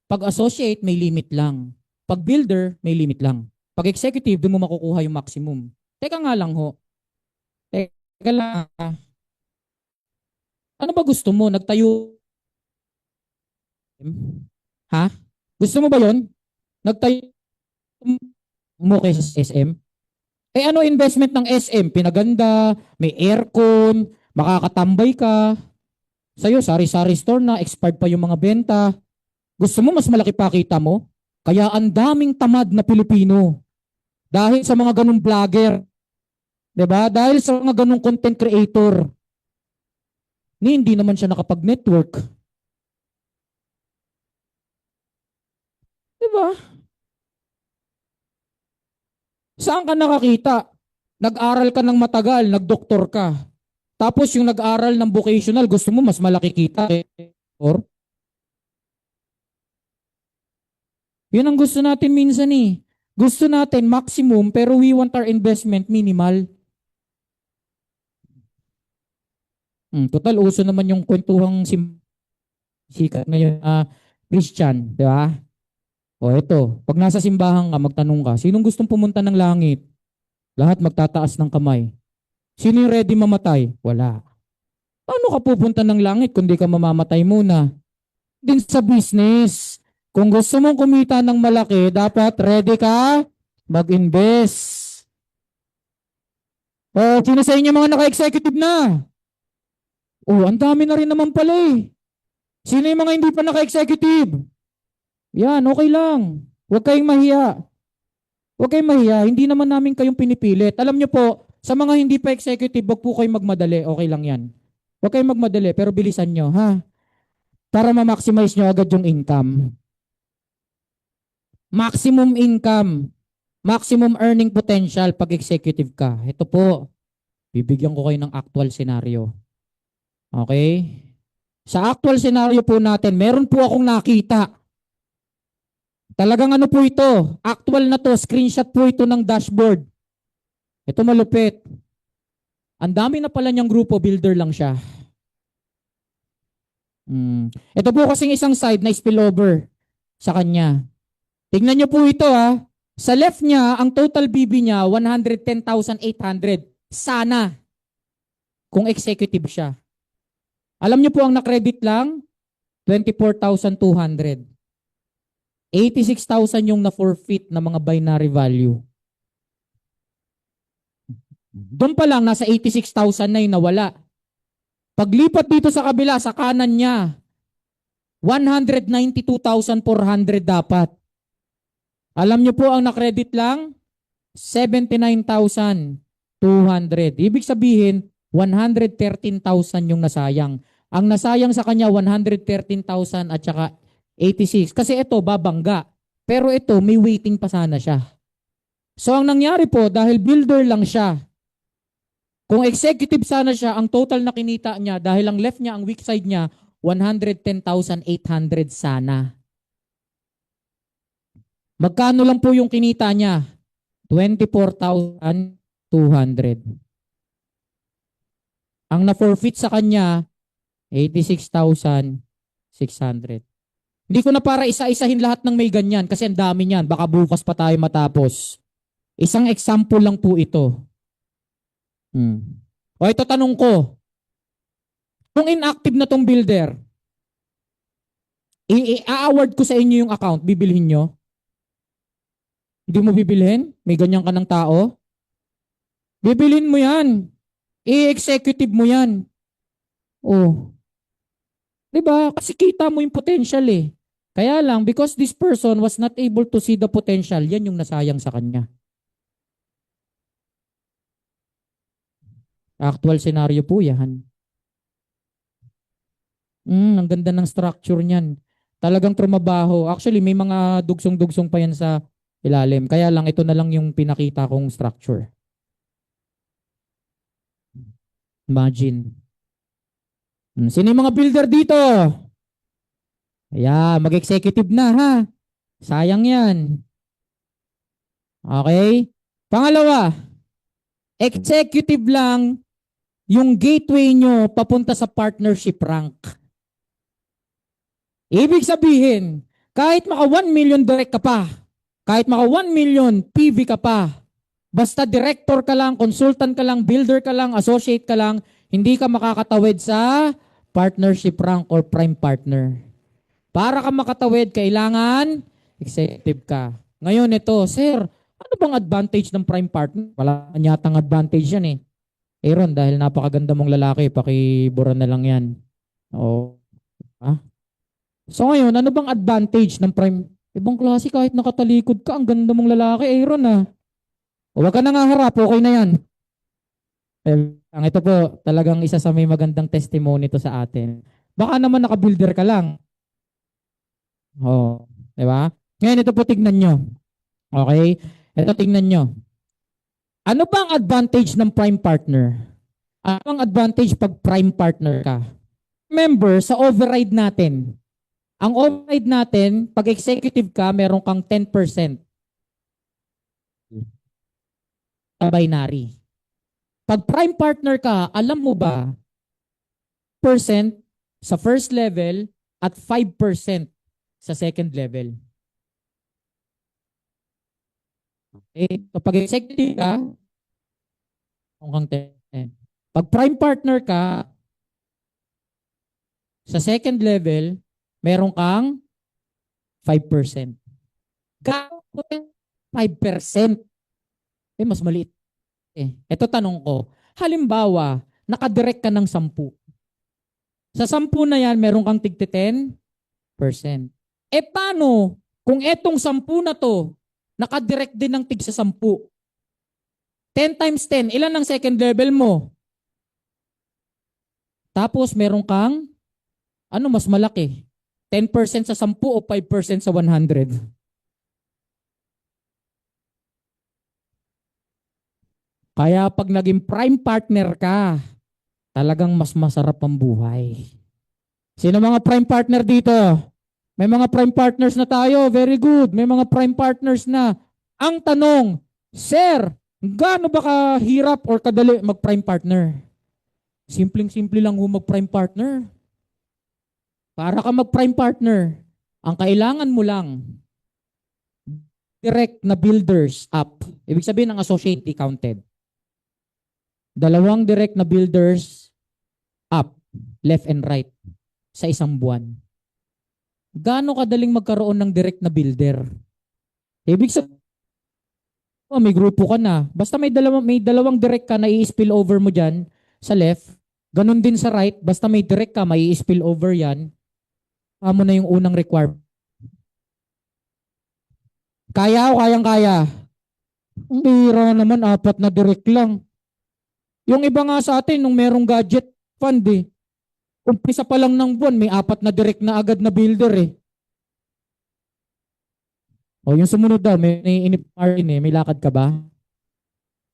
Pag associate, may limit lang. Pag builder, may limit lang. Pag executive, doon mo makukuha yung maximum. Teka nga lang ho. Teka lang. Ano ba gusto mo? Nagtayo? Ha? Gusto mo ba yon? Nagtayo mo kay SM? Eh ano investment ng SM? Pinaganda, may aircon, makakatambay ka. Sa'yo, sari-sari store na, expired pa yung mga benta. Gusto mo mas malaki pa kita mo? Kaya ang daming tamad na Pilipino. Dahil sa mga ganung vlogger. 'Di ba? Dahil sa mga ganung content creator. Ni hindi naman siya nakapag-network. 'Di ba? Saan ka nakakita? Nag-aral ka ng matagal, nagdoktor ka. Tapos yung nag-aral ng vocational, gusto mo mas malaki kita or yun ang gusto natin minsan eh. Gusto natin maximum pero we want our investment minimal. Total uso naman yung kwentuhang sikat ngayon Christian, di ba? O ito, pag nasa simbahan ka, magtanong ka, sinong gustong pumunta ng langit? Lahat magtataas ng kamay. Sino yung ready mamatay? Wala. Paano ka pupunta ng langit kung di ka mamamatay muna? Din sa business. Kung gusto mong kumita ng malaki, dapat ready ka mag-invest. O, sino sa inyo mga naka-executive na? O, ang dami na rin naman pala eh. Sino yung mga hindi pa naka-executive? Yan, okay lang. Huwag kayong mahiya. Huwag kayong mahiya. Hindi naman namin kayong pinipilit. Alam nyo po, sa mga hindi pa executive, wag po kayong magmadali. Okay lang yan. Huwag kayong magmadali, pero bilisan nyo, ha? Para ma-maximize nyo agad yung income. Maximum income. Maximum earning potential pag executive ka. Ito po, bibigyan ko kayo ng actual scenario. Okay? Sa actual scenario po natin, meron po akong nakita. Talagang ano po ito? Actual na to, screenshot po ito ng dashboard. Ito malupit. Ang dami na pala niyang grupo, builder lang siya. Ito po kasing isang side na spillover sa kanya. Tingnan niyo po ito ha. Sa left niya, ang total BB niya, 110,800. Sana. Kung executive siya. Alam niyo po ang na-credit lang? 24,200. 86,000 yung na-forfeit na mga binary value. Doon pa lang, nasa 86,000 na yung nawala. Paglipat dito sa kabila, sa kanan niya, 192,400 dapat. Alam niyo po ang na-credit lang? 79,200. Ibig sabihin, 113,000 yung nasayang. Ang nasayang sa kanya, 113,000 at saka 86. Kasi ito, babangga. Pero ito, may waiting pa sana siya. So ang nangyari po, dahil builder lang siya, kung executive sana siya, ang total na kinita niya, dahil ang left niya, ang weak side niya, 110,800 sana. Magkano lang po yung kinita niya? 24,200. Ang na-forfeit sa kanya, 86,600. Hindi ko na para isa-isahin lahat ng may ganyan kasi ang dami niyan. Baka bukas pa tayo matapos. Isang example lang po ito. O ito tanong ko. Kung inactive na tong builder, i-award ko sa inyo yung account, bibilhin nyo? Hindi mo bibilhin? May ganyan ka ng tao? Bibilhin mo yan. I-executive mo yan. Oh. Diba? Kasi kita mo yung potential eh. Kaya lang, because this person was not able to see the potential, yan yung nasayang sa kanya. Actual scenario po yan. Ang ganda ng structure niyan. Talagang trumabaho. Actually, may mga dugsong-dugsong pa yan sa ilalim. Kaya lang, ito na lang yung pinakita kong structure. Imagine. Sino yung mga builder dito? Ayan, mag-executive na ha. Sayang yan. Okay? Pangalawa, executive lang yung gateway nyo papunta sa partnership rank. Ibig sabihin, kahit maka 1 million direct ka pa, kahit maka 1 million PV ka pa, basta director ka lang, consultant ka lang, builder ka lang, associate ka lang, hindi ka makakatawid sa partnership rank or prime partner. Para ka makatawid, kailangan Executive ka. Ngayon ito, sir, ano bang advantage ng prime partner? Wala yatang advantage yan eh. Aaron, dahil napakaganda mong lalaki, pakibura na lang yan. Oo. Ah? So ngayon, ano bang advantage ng prime? Ibang klase kahit nakatalikod ka, ang ganda mong lalaki, Aaron ah. Huwag ka nang haharap, okay na yan. Ang ito po, talagang isa sa may magandang testimony to sa atin. Baka naman nakabuilder ka lang. Oo. Di ba? Ngayon, ito po tignan nyo. Okay? Ito tignan nyo. Ano ba ang advantage ng prime partner? Ano ang advantage pag prime partner ka? Remember, sa override natin, ang override natin, pag executive ka, meron kang 10% sa binary. Pag prime partner ka, alam mo ba, percent sa first level at 5% sa second level. Okay? So pag executive ka, meron kang 10. Pag prime partner ka, sa second level, meron kang 5%. Gano'n 5%? Mas maliit. Ito tanong ko. Halimbawa, nakadirect ka ng 10. Sa 10 na yan, meron kang tigti 10%. Paano kung etong 10 na to, nakadirect din ng tig sa 10? 10 times 10, ilan ang second level mo? Tapos meron kang, ano mas malaki? 10% sa 10 o 5% sa 100? Kaya pag naging prime partner ka, talagang mas masarap ang buhay. Sino mga prime partner dito? May mga prime partners na tayo. Very good. May mga prime partners na. Ang tanong, Sir, gaano ba kahirap or kadali mag-prime partner? Simpleng-simple lang ho mag-prime partner. Para ka mag-prime partner, ang kailangan mo lang, direct na builders up. Ibig sabihin ng associate di counted. Dalawang direct na builders up, left and right, sa isang buwan. Gaano kadaling magkaroon ng direct na builder? Ibig sabihin, may grupo ka na. Basta may dalawang direct ka na i-spill over mo dyan sa left. Ganon din sa right. Basta may direct ka, may i-spill over yan. Mo na yung unang requirement. Kaya o kayang-kaya? Ang bira naman, 4 na direct lang. Yung iba nga sa atin, nung merong gadget fund eh. Umpisa pa lang ng buwan, may 4 na direct na agad na builder eh. O yung sumunod daw, may inip eh. May lakad ka ba?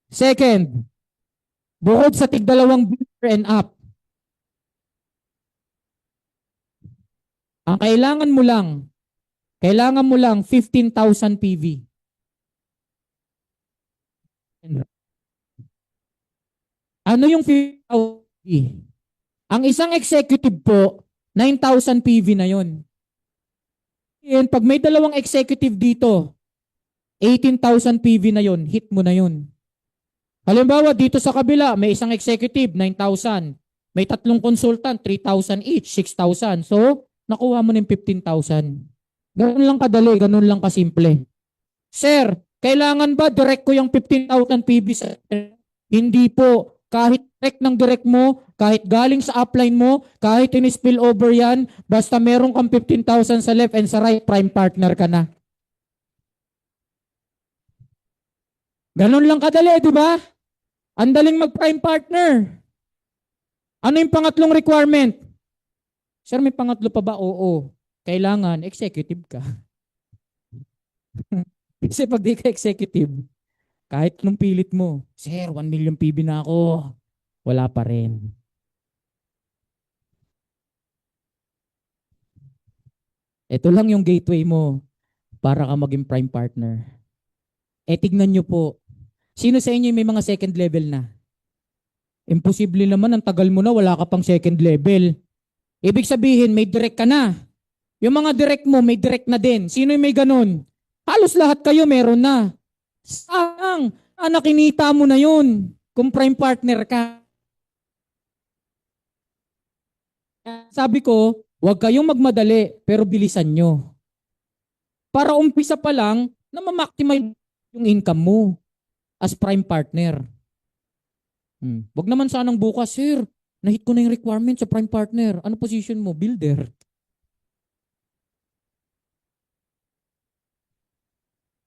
Second, bukod sa tig-2 builder and up, ang kailangan mo lang 15,000 PV. Ano yung 15,000 PV? Ang isang executive po, 9,000 PV na yon. And pag may dalawang executive dito, 18,000 PV na yon, hit mo na yon. Halimbawa, dito sa kabila, may isang executive, 9,000. May 3 consultant, 3,000 each, 6,000. So, nakuha mo ng 15,000. Ganun lang kadali, ganun lang kasimple. Sir, kailangan ba direct ko yung 15,000 PV sa... Hindi po. Kahit direct ng direct mo, kahit galing sa upline mo, kahit in-spill over yan, basta meron kang 15,000 sa left and sa right, prime partner ka na. Ganun lang kadali, di ba? Ang daling mag-prime partner. Ano yung pangatlong requirement? Sir, may pangatlo pa ba? Oo. Kailangan, executive ka. Kasi pag di ka executive, kahit nung pilit mo, Sir, 1 million PB na ako, wala pa rin. Ito lang yung gateway mo para ka maging prime partner. Tignan nyo po, sino sa inyo may mga second level na? Imposible naman, ang tagal mo na, wala ka pang second level. Ibig sabihin, may direct ka na. Yung mga direct mo, may direct na din. Sino yung may ganun? Halos lahat kayo meron na. Sayang, nakinita mo na yun kung prime partner ka. Sabi ko, huwag kayong magmadali, pero bilisan nyo. para umpisa pa lang na ma-maximize yung income mo as prime partner. Wag naman sanang bukas, sir. Nahit ko na yung requirement sa prime partner. Ano position mo? Builder.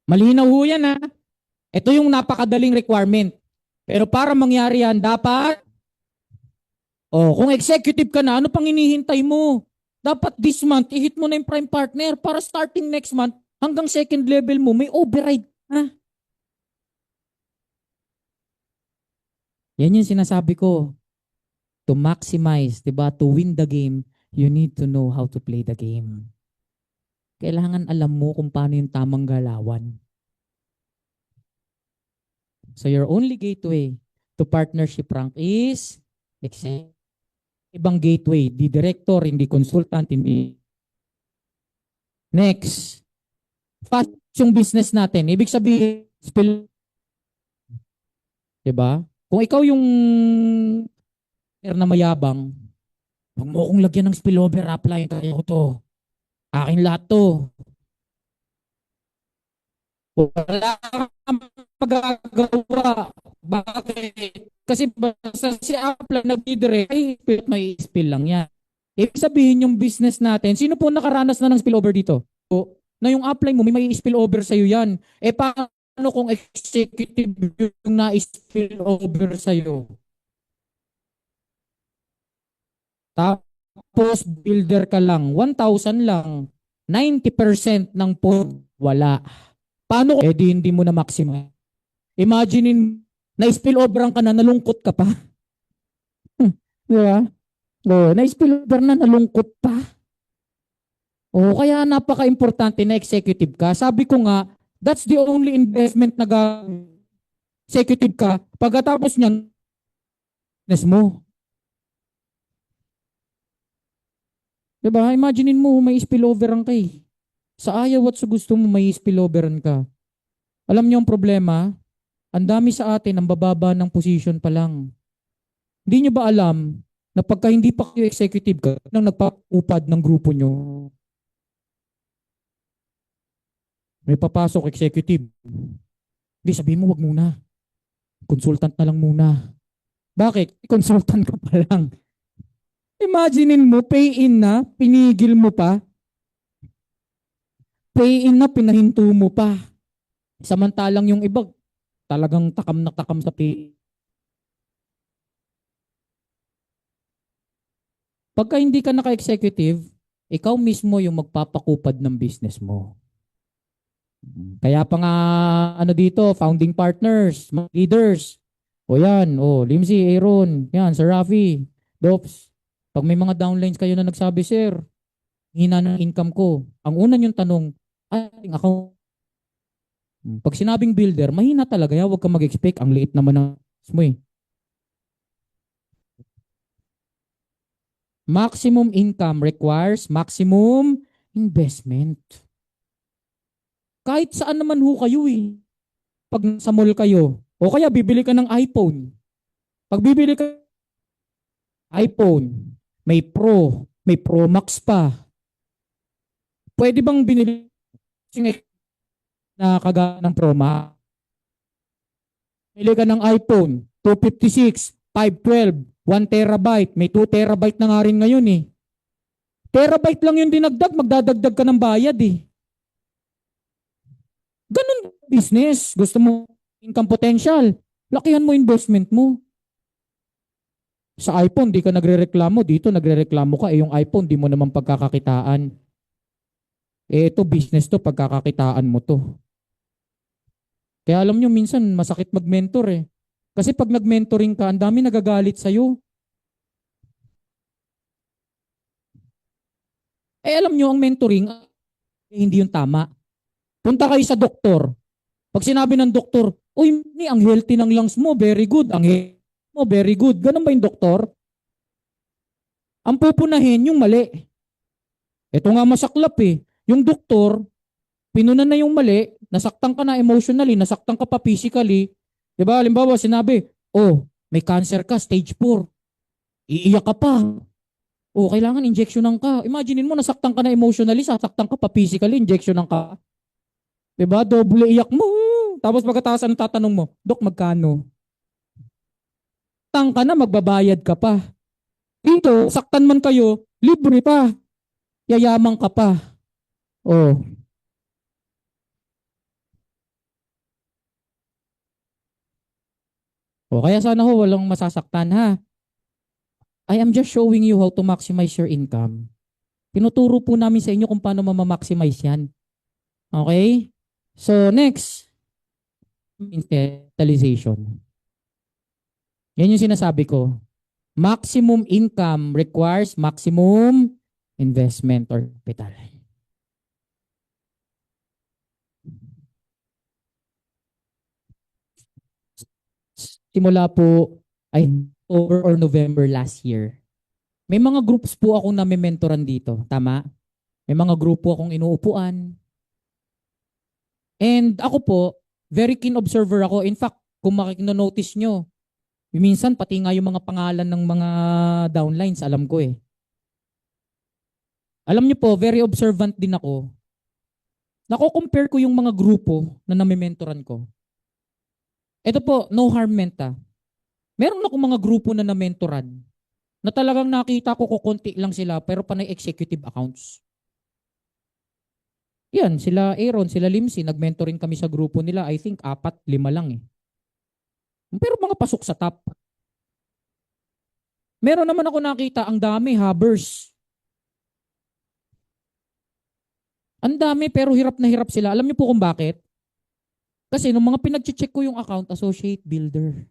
Malinaw ho yan ha. Ito yung napakadaling requirement. Pero para mangyari yan, dapat, kung executive ka na, ano pang hinihintay mo? Dapat this month, i-hit mo na yung prime partner para starting next month, hanggang second level mo, may override. Ha? Yan yung sinasabi ko. To maximize, diba? To win the game, you need to know how to play the game. Kailangan alam mo kung paano yung tamang galawan. So your only gateway to partnership rank is ibang gateway, di director, hindi consultant, hindi. Next, fast yung business natin. Ibig sabihin, diba? Kung ikaw yung na mayabang, huwag mo akong lagyan ng spillover upline. Kaya ko to. Akin lahat to. Wala kang magagawa. Bakit? Kasi basta si upline nag-direct, ay may spill lang yan. Ibig sabihin yung business natin, sino po nakaranas na ng spillover dito? Na yung upline mo, may spillover sa'yo yan. Paano kung executive yung na-spillover sa'yo? Tapos builder ka lang, 1,000 lang, 90% ng po wala. Paano kung hindi mo na maximum? Imaginein, na-spilloveran ka na, nalungkot ka pa. Di ba? Na-spillover na, nalungkot pa. Kaya napaka-importante na executive ka. Sabi ko nga, that's the only investment na executive ka. Pagkatapos niyan, business mo. Diba? Imaginein mo, may spilloveran ka eh. Sa ayaw at sa gusto mo, may spilloveran ka. Alam niyo ang problema? Ang dami sa atin, ang bababa ng position pa lang. Hindi niyo ba alam na pagka hindi pa kayo executive ka, nang nagpapupad ng grupo niyo, may papasok executive. Hindi, sabihin mo, wag muna. Consultant na lang muna. Bakit? Consultant ka pa lang. Imaginein mo, pay in na, pinigil mo pa. Pay in na, pinahinto mo pa. Samantalang yung iba, talagang takam na takam sa pay. Pagka hindi ka naka-executive, ikaw mismo yung magpapakupad ng business mo. Kaya pa nga, dito, founding partners, leaders. Yan, Limsy, Aaron, yan, Sir Rafi, Dops. Pag may mga downlines kayo na nagsabi, sir, hina ng income ko. Ang una yung tanong, ating account. Pag sinabing builder, mahina talaga yan. Huwag ka mag-expect. Ang liit naman ng mo eh. Maximum income requires maximum investment. Kahit saan naman ho kayo eh. Pag sa mall kayo, o kaya bibili ka ng iPhone. Pag bibili ka iPhone, may Pro Max pa. Pwede bang binili na kagaya ng Pro Max? Bili ka ng iPhone, 256, 512, 1 terabyte. May 2 terabyte na nga rin ngayon eh. Terabyte lang yung dinagdag, magdadagdag ka ng bayad eh. Ganun business. Gusto mo income potential, lakihan mo investment mo. Sa iPhone, di ka nagre-reklamo. Dito, nagre-reklamo ka. Yung iPhone, di mo naman pagkakakitaan. Ito, business to, pagkakakitaan mo to. Kaya alam nyo, minsan, masakit mag-mentor eh. Kasi pag nag-mentoring ka, ang dami nagagalit sa'yo. Alam nyo, ang mentoring, hindi yung tama. Punta kayo sa doktor. Pag sinabi ng doktor, uy, ang healthy ng lungs mo, very good. Ang healthy mo, very good. Ganun ba yung doktor? Ang pupunahin, yung mali. Ito nga masaklap eh. Yung doktor, pinunan na yung mali, nasaktan ka na emotionally, nasaktan ka pa physically. Diba? Halimbawa, sinabi, may cancer ka, stage 4. Iiyak ka pa. Kailangan injectionan ka. Imagine mo, nasaktan ka na emotionally, sasaktan ka pa physically, injectionan ka. Diba? Doble iyak mo. Tapos pagkatapos ano tatanong mo? Dok, magkano? Tang ka na, magbabayad ka pa. Dito, saktan man kayo, libre pa. Yayaman ka pa. Oh. O kaya sana ho walang masasaktan ha. I am just showing you how to maximize your income. Tinuturo po namin sa inyo kung paano mamamaximize yan. Okay? So next, capitalization. Yan yung sinasabi ko. Maximum income requires maximum investment or capital. Simula po ay October or November last year. May mga groups po akong nami-mentoran dito. Tama? May mga grupo akong inuupuan. And ako po, very keen observer ako. In fact, kung makikinonotice nyo, minsan pati nga yung mga pangalan ng mga downlines, alam ko eh. Alam nyo po, very observant din ako. Nako-compare ko yung mga grupo na nami-mentoran ko. Ito po, no harm meant ah. Meron ako mga grupo na na-mentoran na talagang nakita ko kukunti lang sila pero panay executive accounts. Yan, sila Aaron, sila Limsi, nag-mentoring kami sa grupo nila. I think 4, 5 lang eh. Pero mga pasok sa top. Meron naman ako nakita, ang dami, Habers. Ang dami pero hirap na hirap sila. Alam niyo po kung bakit? Kasi nung mga pinag-check ko yung account, associate builder.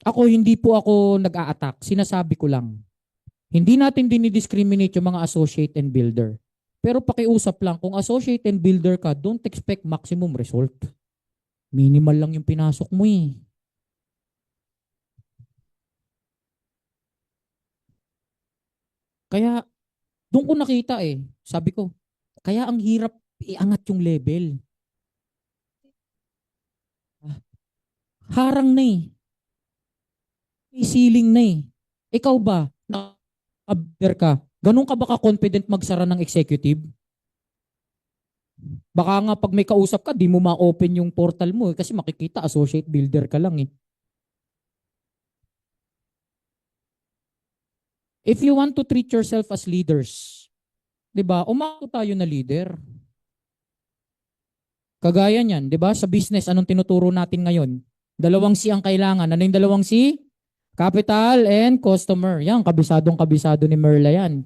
Ako, hindi po ako nag-a-attack. Sinasabi ko lang. Hindi natin dinidiscriminate yung mga associate and builder. Pero pakiusap lang, kung associate and builder ka, don't expect maximum result. Minimal lang yung pinasok mo eh. Kaya, doon ko nakita eh. Sabi ko, kaya ang hirap iangat yung level. Harang na eh. May ceiling na eh. Ikaw ba, na-abder ka, ganun ka ba ka-confident magsara ng executive? Baka nga pag may kausap ka, di mo ma-open yung portal mo eh, kasi makikita associate builder ka lang eh. If you want to treat yourself as leaders, 'di ba? Umako tayo na leader. Kagaya niyan, 'di ba? Sa business anong tinuturo natin ngayon? Dalawang C ang kailangan. Ano yung dalawang C? Capital and customer. Yan, kabisado ni Merla yan.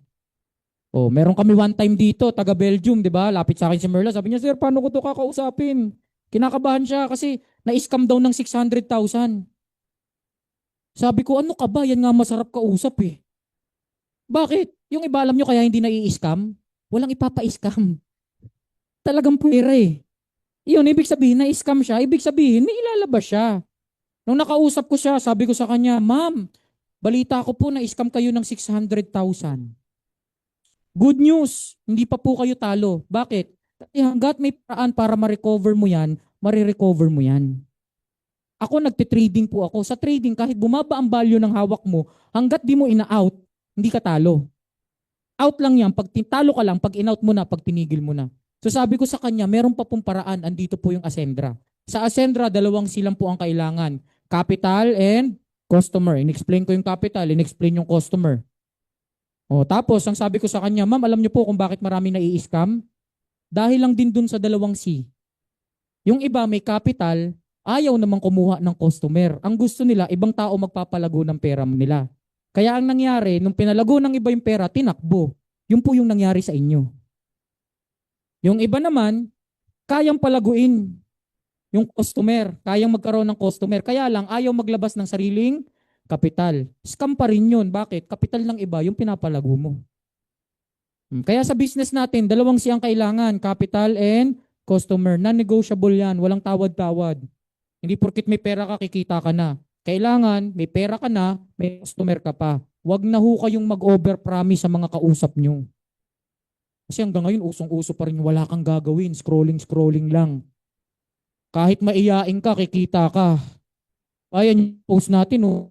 Oh, meron kami one time dito, taga Belgium, 'di ba? Lapit sa akin si Merla, sabi niya, "Sir, paano ko 'to kakausapin?" Kinakabahan siya kasi na-scam daw ng 600,000. Sabi ko, "Ano ka ba? Yan nga masarap kausap eh." Bakit? Yung iba alam nyo kaya hindi na-i-scam? Walang ipapa-scam. Talagang pera eh. Yun, ibig sabihin na-scam siya, ibig sabihin may ilalabas siya. Nung nakausap ko siya, sabi ko sa kanya, "Ma'am, balita ko po na-scam kayo ng 600,000. Good news, hindi pa po kayo talo. Bakit? Kasi hanggat may paraan para ma-recover mo yan, marirecover mo yan." Ako nagte-trading po ako. Sa trading, kahit bumaba ang value ng hawak mo, hanggat di mo ina-out, hindi ka talo. Out lang yan. Pag talo ka lang, pag in-out mo na, pag tinigil mo na. So sabi ko sa kanya, meron pa pong paraan. Andito po yung Ascendra. Sa Ascendra, dalawang silang po ang kailangan. Capital and customer. In-explain ko yung capital, in-explain yung customer. O, tapos, ang sabi ko sa kanya, "Ma'am, alam niyo po kung bakit marami nai-scam? Dahil lang din dun sa dalawang C. Yung iba may capital, ayaw namang kumuha ng customer. Ang gusto nila, ibang tao magpapalago ng pera nila. Kaya ang nangyari, nung pinalago ng iba yung pera, tinakbo. Yun po yung nangyari sa inyo. Yung iba naman, kayang palaguin yung customer, kayang magkaroon ng customer. Kaya lang, ayaw maglabas ng sariling kapital. Scam pa rin yun. Bakit? Kapital ng iba, yung pinapalago mo. Kaya sa business natin, dalawang siyang kailangan, capital and customer. Non-negotiable yan, walang tawad-tawad. Hindi porkit may pera ka, kikita ka na. Kailangan, may pera ka na, may customer ka pa. Huwag na ho kayong mag-overpromise sa mga kausap nyo. Kasi hanggang ngayon, usong-uso pa rin wala kang gagawin. Scrolling lang. Kahit maiyain ka, kikita ka. Ayan yung post natin. Oh.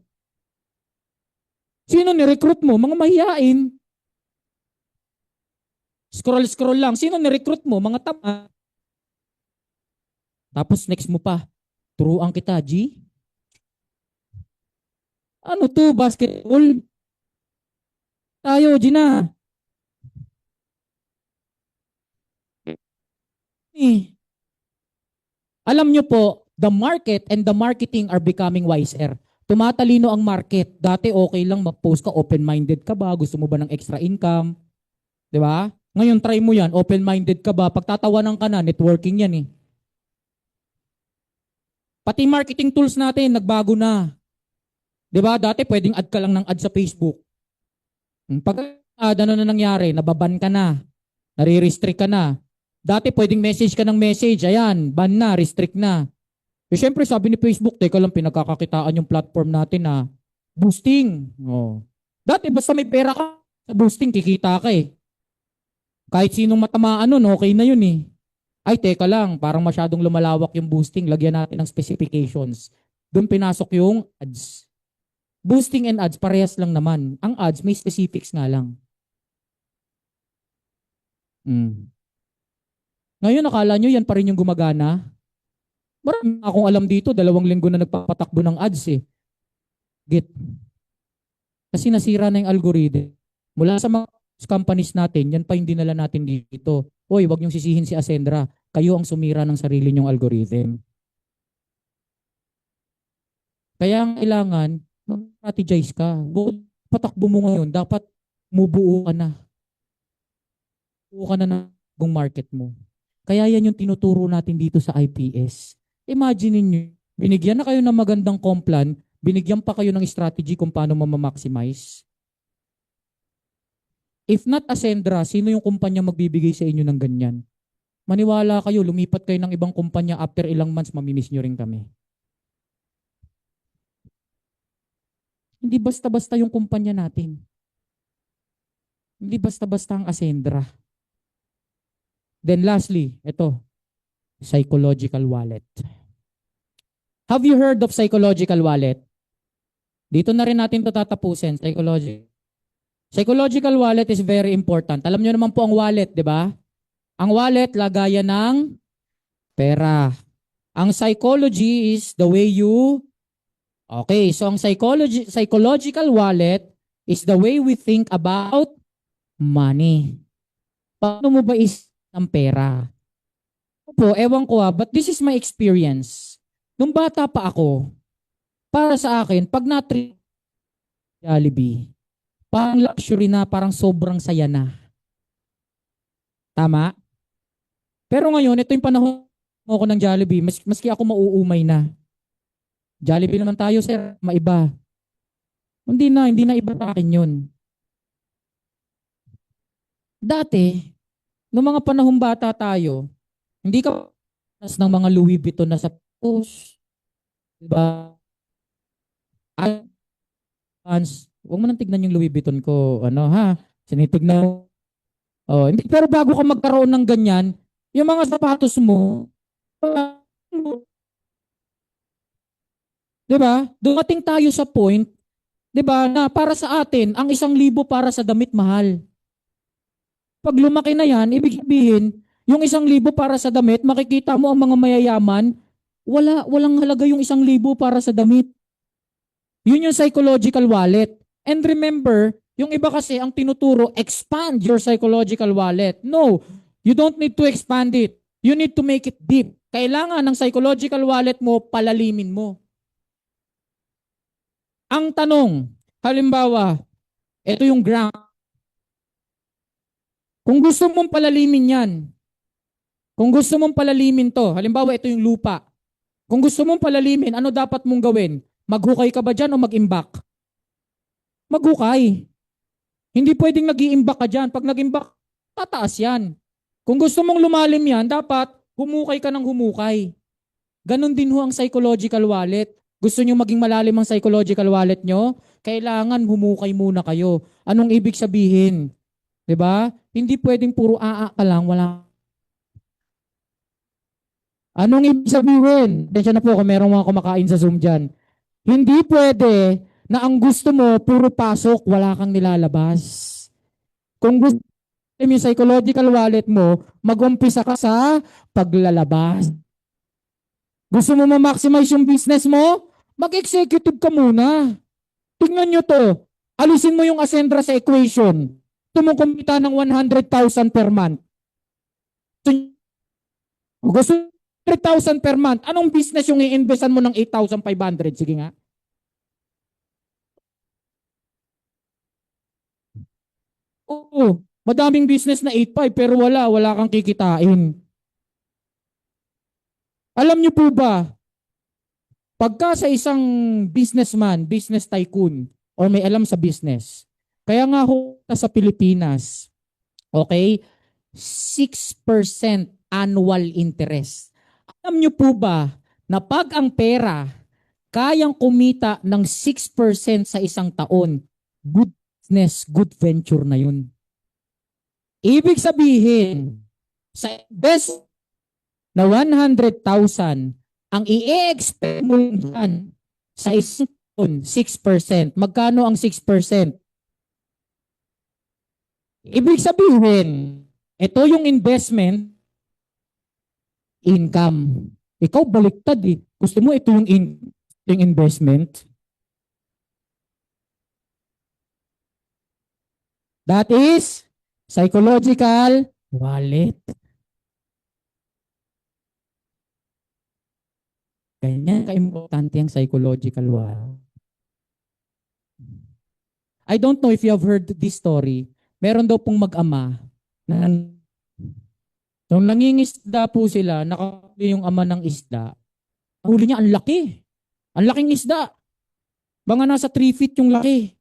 Sino ni-recruit mo? Mga mahiyain. Scroll lang. Sino ni-recruit mo? Mga tama. Tapos next mo pa, turuan kita, G. Ano to, basketball? Tayo, G na. Eh. Alam nyo po, the market and the marketing are becoming wiser. Tumatalino ang market. Dati okay lang mag-post ka, open-minded ka ba? Gusto mo ba ng extra income? Di ba? Ngayon, try mo yan. Open-minded ka ba? Pagtatawanan ka na, networking yan eh. Pati marketing tools natin, nagbago na. Di ba? Dati pwedeng add ka lang ng ad sa Facebook. Pag ano na nangyari, nababan ka na. Nare-restrict ka na. Dati pwedeng message ka ng message. Ayan, ban na, restrict na. Eh, syempre, sabi ni Facebook, teka lang, pinagkakakitaan yung platform natin na boosting. Oh. Dati, basta may pera ka sa boosting, kikita ka eh. Kahit sinong matamaan nun, okay na yun eh. Ay, teka lang, parang masyadong lumalawak yung boosting. Lagyan natin ng specifications. Doon pinasok yung ads. Boosting and ads, parehas lang naman. Ang ads, may specifics nga lang. Ngayon, akala nyo yan pa rin yung gumagana? Marami akong alam dito, 2 linggo na nagpapatakbo ng ads eh. Git. Kasi nasira na yung algorithm. Mula sa mga companies natin, yan pa yung dinala natin dito. Oy, wag niyong sisihin si Ascendra. Kayo ang sumira ng sarili niyong algorithm. Kaya ang kailangan, mag-strategize ka. Patakbo mo ngayon, dapat mubuo ka na. Buo ka na ng market mo. Kaya yan yung tinuturo natin dito sa IPS. Imagine niyo, binigyan na kayo ng magandang complan, binigyan pa kayo ng strategy kung paano ma-maximize. If not Ascendra, sino yung kumpanya magbibigay sa inyo ng ganyan? Maniwala kayo, lumipat kayo ng ibang kumpanya, after ilang months, mamimiss nyo rin kami. Hindi basta-basta yung kumpanya natin. Hindi basta-basta ang Ascendra. Then lastly, ito, psychological wallet. Have you heard of psychological wallet? Dito na rin natin ito tatapusin, psychology. Psychological wallet is very important. Alam niyo naman po ang wallet, di ba? Ang wallet, lagayan ng pera. Ang psychology is the way you... Okay, so ang psychological wallet is the way we think about money. Paano mo ba ng pera? Po, ewan ko but this is my experience. Nung bata pa ako, para sa akin, pag na-treat Jollibee, parang luxury na, parang sobrang saya na. Tama? Pero ngayon, ito yung panahon ako ng Jollibee, maski ako mauumay na. Jollibee naman tayo, sir, maiba. Hindi na iba sa akin yun. Dati, noong mga panahong bata tayo, hindi ka ng mga Louis Vuitton na sa post. Diba? Huwag mo nang tignan yung Louis Vuitton ko. Ano ha? Sinitignan. Oh, hindi, pero bago ka magkaroon ng ganyan, yung mga sapatos mo, diba? Dumating tayo sa point, diba, na para sa atin, ang 1,000 para sa damit mahal. Pag lumaki na yan, ibig sabihin, yung 1,000 para sa damit, makikita mo ang mga mayayaman, walang halaga yung 1,000 para sa damit. Yun yung psychological wallet. And remember, yung iba kasi ang tinuturo, expand your psychological wallet. No, you don't need to expand it. You need to make it deep. Kailangan ng psychological wallet mo, palalimin mo. Ang tanong, halimbawa, ito yung graph. Kung gusto mong palalimin yan, kung gusto mong palalimin to, halimbawa ito yung lupa. Kung gusto mong palalimin, ano dapat mong gawin? Maghukay ka ba dyan o mag-imbak? Maghukay. Hindi pwedeng nag-iimbak ka dyan. Pag nag-imbak, tataas yan. Kung gusto mong lumalim yan, dapat humukay ka ng humukay. Ganon din ho ang psychological wallet. Gusto nyo maging malalim ang psychological wallet nyo? Kailangan humukay muna kayo. Anong ibig sabihin? 'Di ba? Hindi pwedeng puro ka lang, wala. Anong ibig sabihin? Tensya na po kung merong mga kumakain sa Zoom dyan. Hindi pwede na ang gusto mo, puro pasok, wala kang nilalabas. Kung gusto Yung psychological wallet mo, mag-umpisa ka sa paglalabas. Gusto mo ma-maximize yung business mo? Mag-executive ka muna. Tingnan nyo to. Alisin mo yung Ascendra sa equation. Tumukumita ng 100,000 per month. Gusto 100,000 per month. Anong business yung i-investan mo ng 8,500? Sige nga. Oo. Madaming business na 8,500 pero wala kang kikitain. Alam niyo po ba, pagka sa isang businessman, business tycoon, or may alam sa business, kaya nga ho sa Pilipinas, okay, 6% annual interest. Alam niyo po ba na pag ang pera kayang kumita ng 6% sa isang taon, good business, good venture na yun. Ibig sabihin, sa best na 100,000, ang i-expect mo yan sa isang taon, 6%. Magkano ang 6%? Ibig sabihin, ito yung investment, income. Ikaw baliktad eh. Gusto mo ito yung investment? That is psychological wallet. Ganyan ka-importante ang psychological wallet. I don't know if you have heard this story. Meron daw pong mag-ama na nung nangingisda po sila, nakahuli yung ama ng isda. Huli niya, ang laki. Ang laking isda. Mga nasa 3 feet yung laki.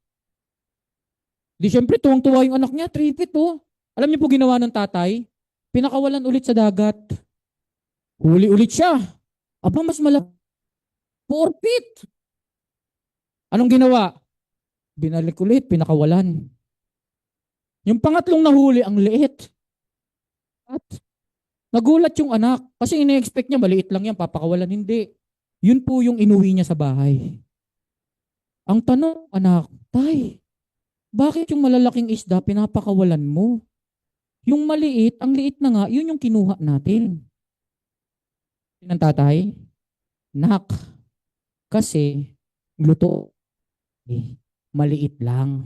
Di syempre, tuwang-tuwa yung anak niya, 3 feet oh. Alam niyo po ginawa ng tatay? Pinakawalan ulit sa dagat. Huli ulit siya. Aba, mas malaki. 4 feet. Anong ginawa? Binalik ulit, pinakawalan. Yung pangatlong nahuli, ang liit. At nagulat yung anak. Kasi ine-expect niya, maliit lang yan, papakawalan. Hindi. Yun po yung inuwi niya sa bahay. Ang tanong, anak, tay, bakit yung malalaking isda pinapakawalan mo? Yung maliit, ang liit na nga, yun yung kinuha natin. Ng tatay, nak, kasi luto, maliit lang.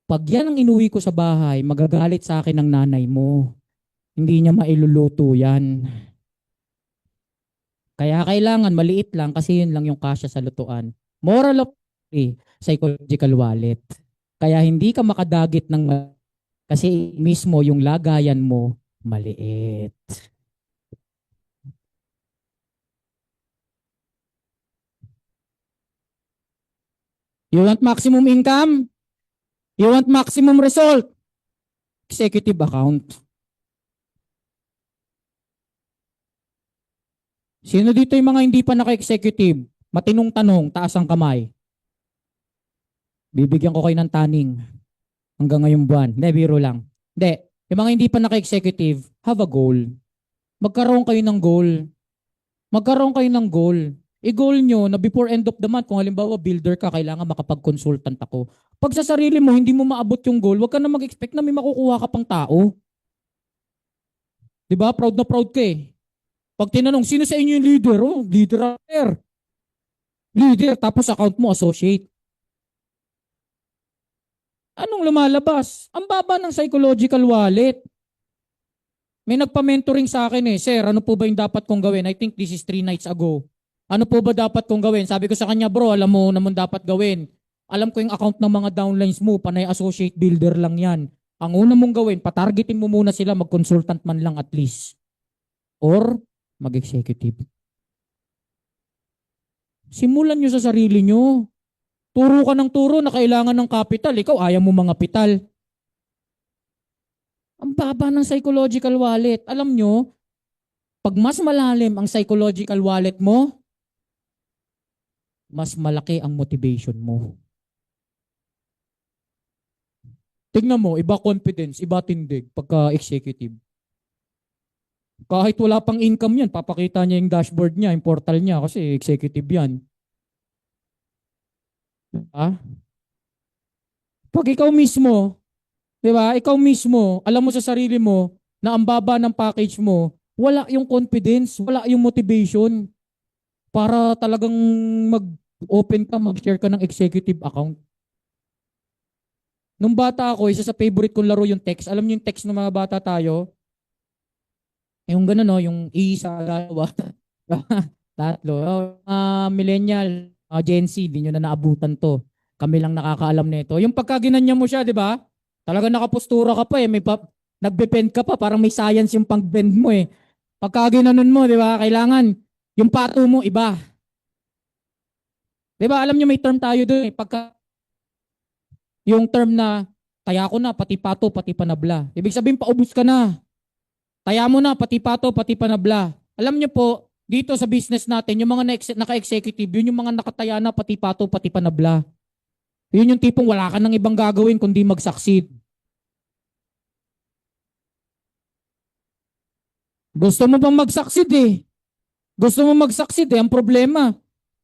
Pag yan ang inuwi ko sa bahay, magagalit sa akin ng nanay mo. Hindi niya mailuluto yan. Kaya kailangan maliit lang kasi yun lang yung kasya sa lutuan. Moral of psychological wallet. Kaya hindi ka makadagit ng kasi mismo yung lagayan mo maliit. You want maximum income? You want maximum result? Executive account. Sino dito yung mga hindi pa naka-executive? Matinong tanong, taas ang kamay. Bibigyan ko kayo ng taning hanggang ngayong buwan. Hindi, biro lang. Hindi, yung mga hindi pa naka-executive, have a goal. Magkaroon kayo ng goal. Magkaroon kayo ng goal. I-goal nyo na before end of the month, kung halimbawa builder ka, kailangan makapag-consultant ako. Pag sa sarili mo, hindi mo maabot yung goal, huwag ka na mag-expect na may makukuha ka pang tao. Diba? Proud na proud ka eh. Pag tinanong, sino sa inyo yung leader? Oh, leader. Leader, tapos account mo, associate. Anong lumalabas? Ang baba ng psychological wallet. May nagpa-mentoring sa akin eh, sir, ano po ba yung dapat kong gawin? I think this is 3 nights ago. Ano po ba dapat kong gawin? Sabi ko sa kanya, bro, alam mo naman dapat gawin. Alam ko yung account ng mga downlines mo, panay associate builder lang yan. Ang una mong gawin, patargetin mo muna sila, mag-consultant man lang at least. Or mag-executive. Simulan nyo sa sarili nyo. Turo ka ng turo na kailangan ng capital. Ikaw, ayaw mo mga kapital. Ang baba ng psychological wallet. Alam nyo, pag mas malalim ang psychological wallet mo, mas malaki ang motivation mo. Tingnan mo, iba confidence, iba tindig pagka executive. Kahit wala pang income yan, papakita niya yung dashboard niya, yung portal niya kasi executive yan. Ha? Pag ikaw mismo, 'Di ba? Ikaw mismo, alam mo sa sarili mo na ang baba ng package mo, wala yung confidence, wala yung motivation para talagang mag-open ka, mag-share ka ng executive account. Nung bata ako, isa sa favorite kong laro yung text. Alam niyo yung text ng mga bata tayo? Yung gano'n, no? Yung isa, dalawa, tatlo. Millennial, Gen Z, di nyo na naabutan to. Kami lang nakakaalam nito. Yung pagkaginanya mo siya, di ba? Talaga nakapostura ka pa eh. Nagbe-bend ka pa. Parang may science yung pag-bend mo eh. Pagkaginanon mo, di ba? Kailangan, yung pato mo, iba. Di ba? Alam nyo may term tayo doon eh. Yung term na, taya ko na, pati pato, pati panabla. Ibig sabihin, paubos ka na. Taya mo na, pati pato, pati panabla. Alam nyo po, dito sa business natin, yung mga naka-executive, yun yung mga nakataya na, pati pato, pati panabla. Yun yung tipong wala ka nang ibang gagawin kundi mag-succeed. Gusto mo bang mag-succeed eh? Gusto mo mag-succeed eh. Ang problema,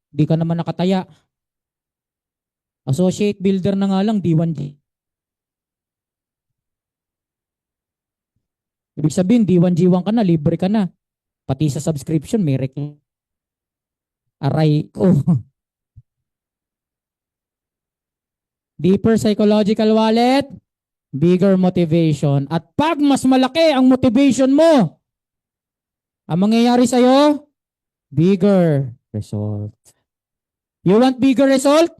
di ka naman nakataya. Associate builder na nga lang, D1G. Ibig sabihin, D1G1 ka na, libre ka na. Pati sa subscription, may aray ko. Deeper psychological wallet, bigger motivation. At pag mas malaki ang motivation mo, ang mangyayari sa'yo, bigger result. You want bigger result?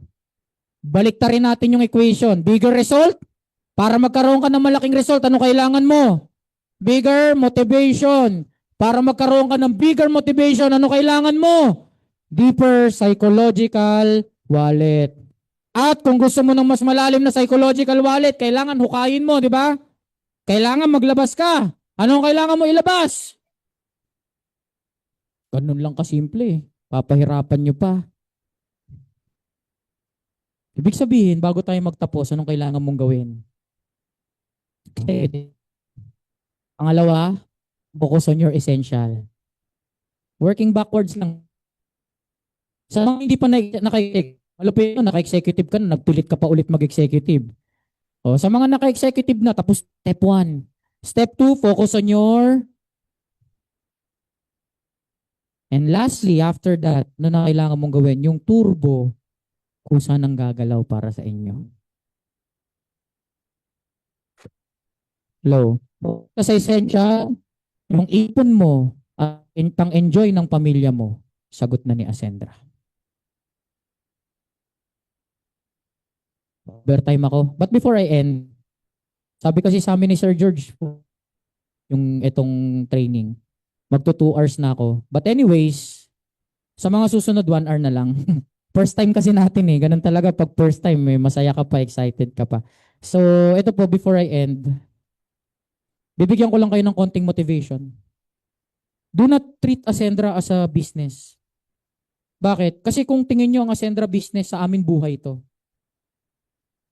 Baliktarin natin yung equation. Bigger result? Para magkaroon ka ng malaking result, ano kailangan mo? Bigger motivation. Para magkaroon ka ng bigger motivation, ano kailangan mo? Deeper psychological wallet. At kung gusto mo ng mas malalim na psychological wallet, kailangan hukayin mo, di ba? Kailangan maglabas ka. Anong kailangan mo ilabas? Ganun lang kasimple eh. Papahirapan nyo pa. Ibig sabihin, bago tayo magtapos, anong kailangan mong gawin? Okay. Pangalawa, focus on your essential. Working backwards lang. Sa mga hindi pa naka-executive ka na, nagpilit ka pa ulit mag-executive. O, sa mga naka-executive na, tapos step 1. Step 2, focus on your. And lastly, after that, ano na kailangan mong gawin? Yung turbo, kung saan ang gagalaw para sa inyo. Hello? Sa essential, yung ipon mo, pang-enjoy ng pamilya mo, sagot na ni Ascendra. Overtime ako. But before I end, sabi kasi sa amin ni Sir George, yung itong training, magto 2 hours na ako. But anyways, sa mga susunod 1 hour na lang. First time kasi natin eh. Ganun talaga pag first time eh. Masaya ka pa, excited ka pa. So, ito po before I end, bibigyan ko lang kayo ng konting motivation. Do not treat Ascendra as a business. Bakit? Kasi kung tingin nyo ang Ascendra business, sa amin buhay to.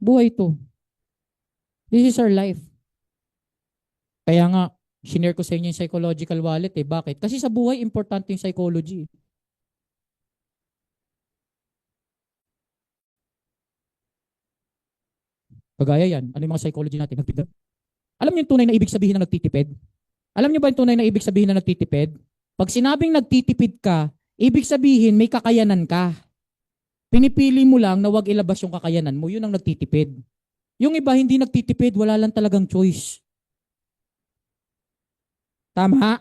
Buhay to. This is our life. Kaya nga, shinare ko sa inyo yung psychological wallet eh. Bakit? Kasi sa buhay, importante yung psychology. Kagaya yan. Ano yung mga psychology natin? Alam niyo yung tunay na ibig sabihin ng nagtitipid? Alam niyo ba yung tunay na ibig sabihin ng nagtitipid? Pag sinabing nagtitipid ka, ibig sabihin may kakayanan ka. Pinipili mo lang na wag ilabas yung kakayanan mo, yun ang nagtitipid. Yung iba hindi nagtitipid, wala lang talagang choice. Tama?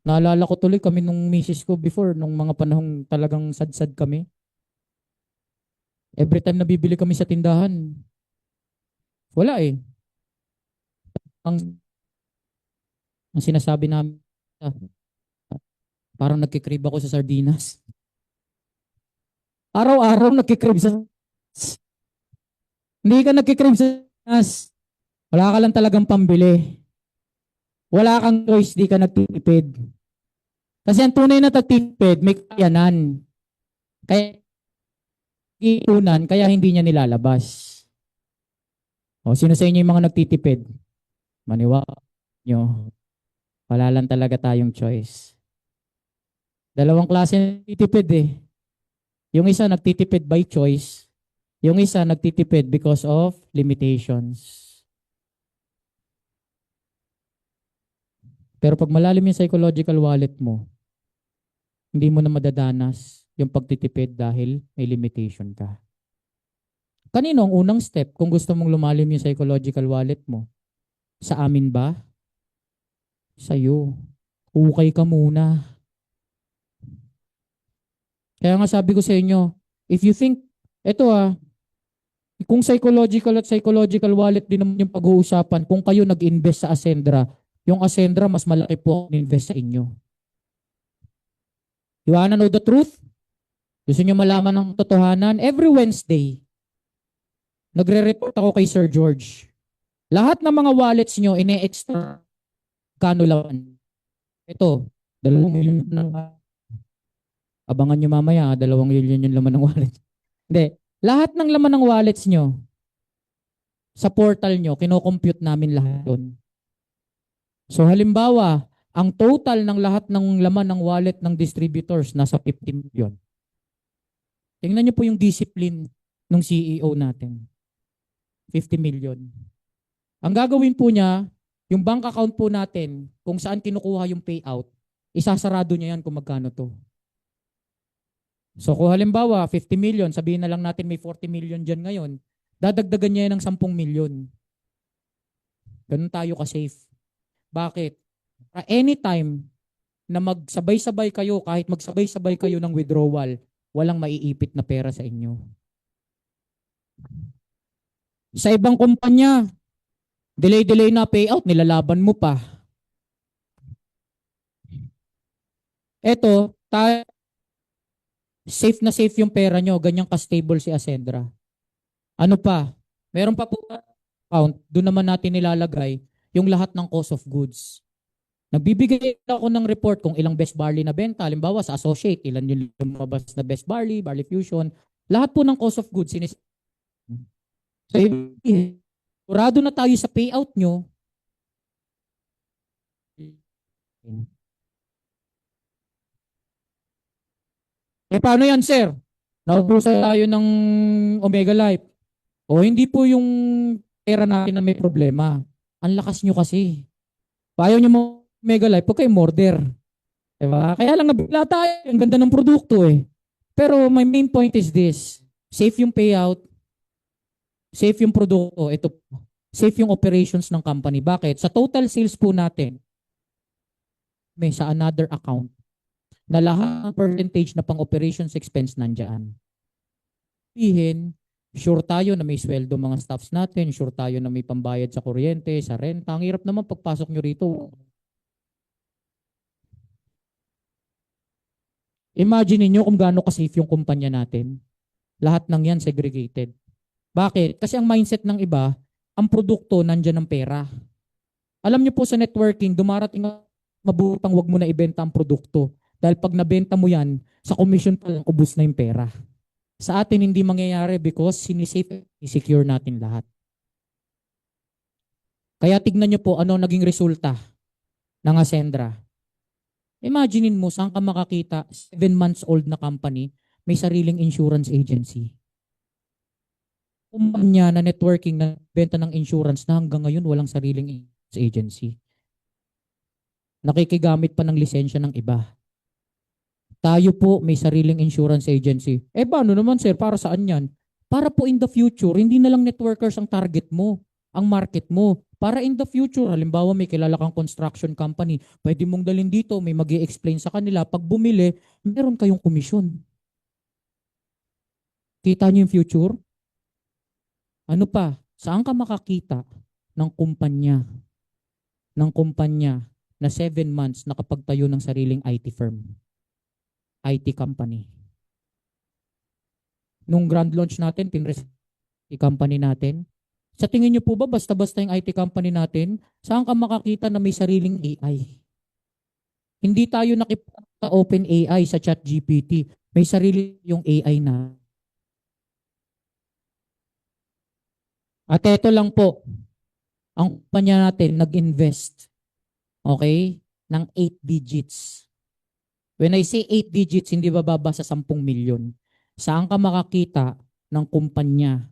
Naalala ko tuloy kami nung misis ko before, nung mga panahong talagang sad-sad kami. Every time na bibili kami sa tindahan, wala eh. Ang sinasabi namin, parang nagkikrib ako sa sardinas. Araw-araw nagkikrib sa Hindi ka nagkikrib sa sardinas. Wala ka lang talagang pambili. Wala kang choice, di ka nagtitipid. Kasi ang tunay na nagtitipid, may kakayanan. Kaya iunan, kaya hindi niya nilalabas. O, sino sa inyo yung mga nagtitipid? Maniwala nyo. Wala lang talaga tayong choice. Dalawang klase nagtitipid eh. Yung isa nagtitipid by choice. Yung isa nagtitipid because of limitations. Pero pag malalim yung psychological wallet mo, hindi mo na madadanas yung pagtitipid dahil may limitation ka. Kanino ang unang step kung gusto mong lumalim yung psychological wallet mo? Sa amin ba? Sa'yo. Hukay ka muna. Kaya nga sabi ko sa inyo, if you think, eto kung psychological at psychological wallet din naman yung pag-uusapan, kung kayo nag-invest sa Ascendra, yung Ascendra mas malaki po ang invest sa inyo. You wanna know the truth? Gusto nyo malaman ng totohanan? Every Wednesday, nagre-report ako kay Sir George. Lahat ng mga wallets nyo, ine-extra kano laman. Ito, 2 milyon ng abangan nyo mamaya, 2 milyon yung laman ng wallet. Hindi. Lahat ng laman ng wallets nyo, sa portal nyo, kinocompute namin lahat yun. So halimbawa, ang total ng lahat ng laman ng wallet ng distributors nasa 50 million. Tingnan nyo po yung discipline ng CEO natin. 50 million. Ang gagawin po niya, yung bank account po natin, kung saan kinukuha yung payout, isasarado niya yan kung magkano to. So kung halimbawa, 50 million, sabihin na lang natin may 40 million dyan ngayon, dadagdagan niya yan ng 10 million. Ganun tayo ka-safe. Bakit? Anytime na magsabay-sabay kayo, kahit magsabay-sabay kayo ng withdrawal, walang maiipit na pera sa inyo. Sa ibang kumpanya, delay na payout, nilalaban mo pa. Eto, safe na safe yung pera nyo, ganyan ka-stable si Ascendra. Ano pa? Meron pa po account, doon naman natin nilalagay yung lahat ng cost of goods. Nagbibigay ako ng report kung ilang best barley na benta. Halimbawa sa associate, ilan yung lumabas na best barley, barley fusion. Lahat po ng cost of goods. So, kurado na tayo sa payout nyo. Paano yan, sir? Naubusan tayo ng Omega Life. O hindi po yung pera natin na may problema. Ang lakas nyo kasi. Payo nyo mo Omega Life, huwag kayong order. Diba? Kaya lang nabigla tayo. Ang ganda ng produkto eh. Pero my main point is this. Safe yung payout. Safe yung produkto. Ito, safe yung operations ng company. Bakit? Sa total sales po natin, may sa another account na lahat ng percentage na pang operations expense nandyan. Sabihin, sure tayo na may sweldo mga staffs natin, sure tayo na may pambayad sa kuryente, sa renta. Ang hirap naman pagpasok nyo rito. Imagine niyo kung gaano ka-safe yung kumpanya natin. Lahat ng yan segregated. Bakit? Kasi ang mindset ng iba, ang produkto nandyan ng pera. Alam niyo po sa networking, dumarating mabutang wag mo na ibenta ang produkto. Dahil pag nabenta mo yan, sa commission pa lang ubos na yung pera. Sa atin hindi mangyayari because sinisafe, secure natin lahat. Kaya tignan niyo po ano naging resulta ng Ascendra. Imaginein mo saan ka makakita 7 months old na company may sariling insurance agency. Kumpanya na networking na benta ng insurance na hanggang ngayon walang sariling insurance agency. Nakikigamit pa ng lisensya ng iba. Tayo po may sariling insurance agency. Paano naman sir? Para saan yan? Para po in the future, hindi na lang networkers ang target mo, ang market mo. Para in the future, halimbawa may kilala kang construction company, pwede mong dalhin dito, may mag-i-explain sa kanila. Pag bumili, meron kayong komisyon. Kita niyo yung future? Ano pa? Saan ka makakita ng kumpanya na 7 months nakapagtayo ng sariling IT firm? IT company. Nung grand launch natin, company natin. Sa tingin niyo po ba basta-basta yung IT company natin? Saan ka makakita na may sariling AI? Hindi tayo nakipagpa open AI sa ChatGPT. May sarili yung AI na. At ito lang po, ang kumpanya natin nag-invest, okay, ng 8 digits. When I say 8 digits, hindi bababa sa 10 milyon. Saan ka makakita ng kumpanya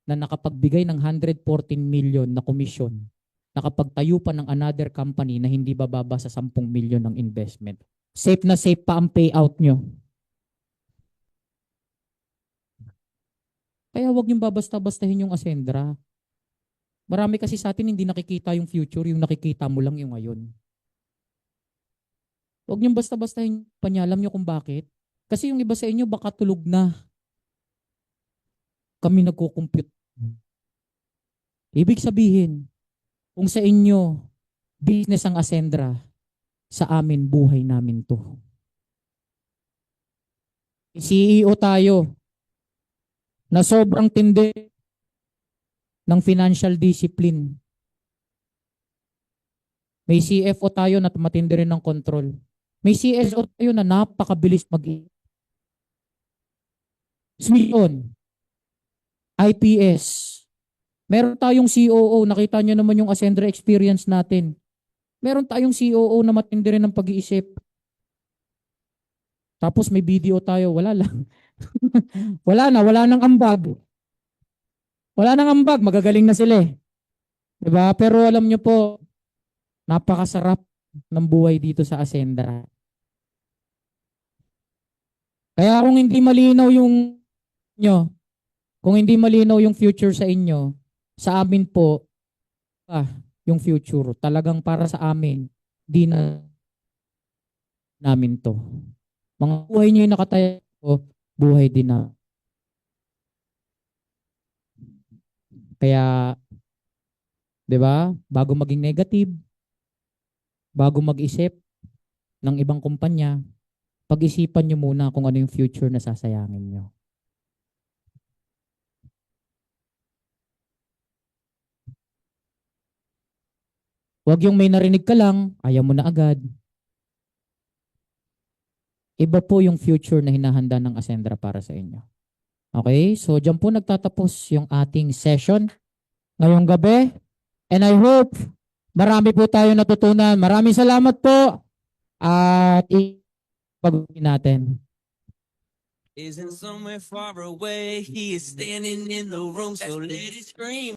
na nakapagbigay ng 114 million na komisyon, nakapagtayo pa ng another company na hindi bababa sa 10 million ng investment. Safe na safe pa ang payout nyo. Kaya huwag niyong babasta-bastahin yung Ascendra. Marami kasi sa atin hindi nakikita yung future, yung nakikita mo lang yung ngayon. Huwag niyong basta-bastahin pa niya, alam niyo kung bakit? Kasi yung iba sa inyo baka tulog na. Kami nagko-compute. Ibig sabihin, kung sa inyo, business ang Ascendra, sa amin, buhay namin to. CEO tayo na sobrang tindi ng financial discipline. May CFO tayo na matindi rin ng control. May CSO tayo na napakabilis mag-i. Sweet-on. IPS. Meron tayong COO, nakita nyo naman yung Ascendra experience natin. Meron tayong COO na matindi rin ng pag-iisip. Tapos may video tayo, wala lang. wala nang ambag. Wala nang ambag, magagaling na sila eh. Diba? Pero alam nyo po, napakasarap ng buhay dito sa Ascendra. Kaya kung hindi malinaw yung nyo, kung hindi malinaw yung future sa inyo, sa amin po, yung future, talagang para sa amin, di na namin to. Mga buhay nyo yung nakatayo, buhay din na. Kaya, di ba, bago maging negative, bago mag-isip ng ibang kumpanya, pag-isipan nyo muna kung ano yung future na sasayangin nyo. Huwag yung may narinig ka lang, ayaw mo na agad. Iba po yung future na hinahanda ng Ascendra para sa inyo. Okay? So, dyan po nagtatapos yung ating session ngayong gabi. And I hope marami po tayo natutunan. Maraming salamat po. At ipag-uwi natin. Isn't somewhere far away, he is standing in the room, so let it scream.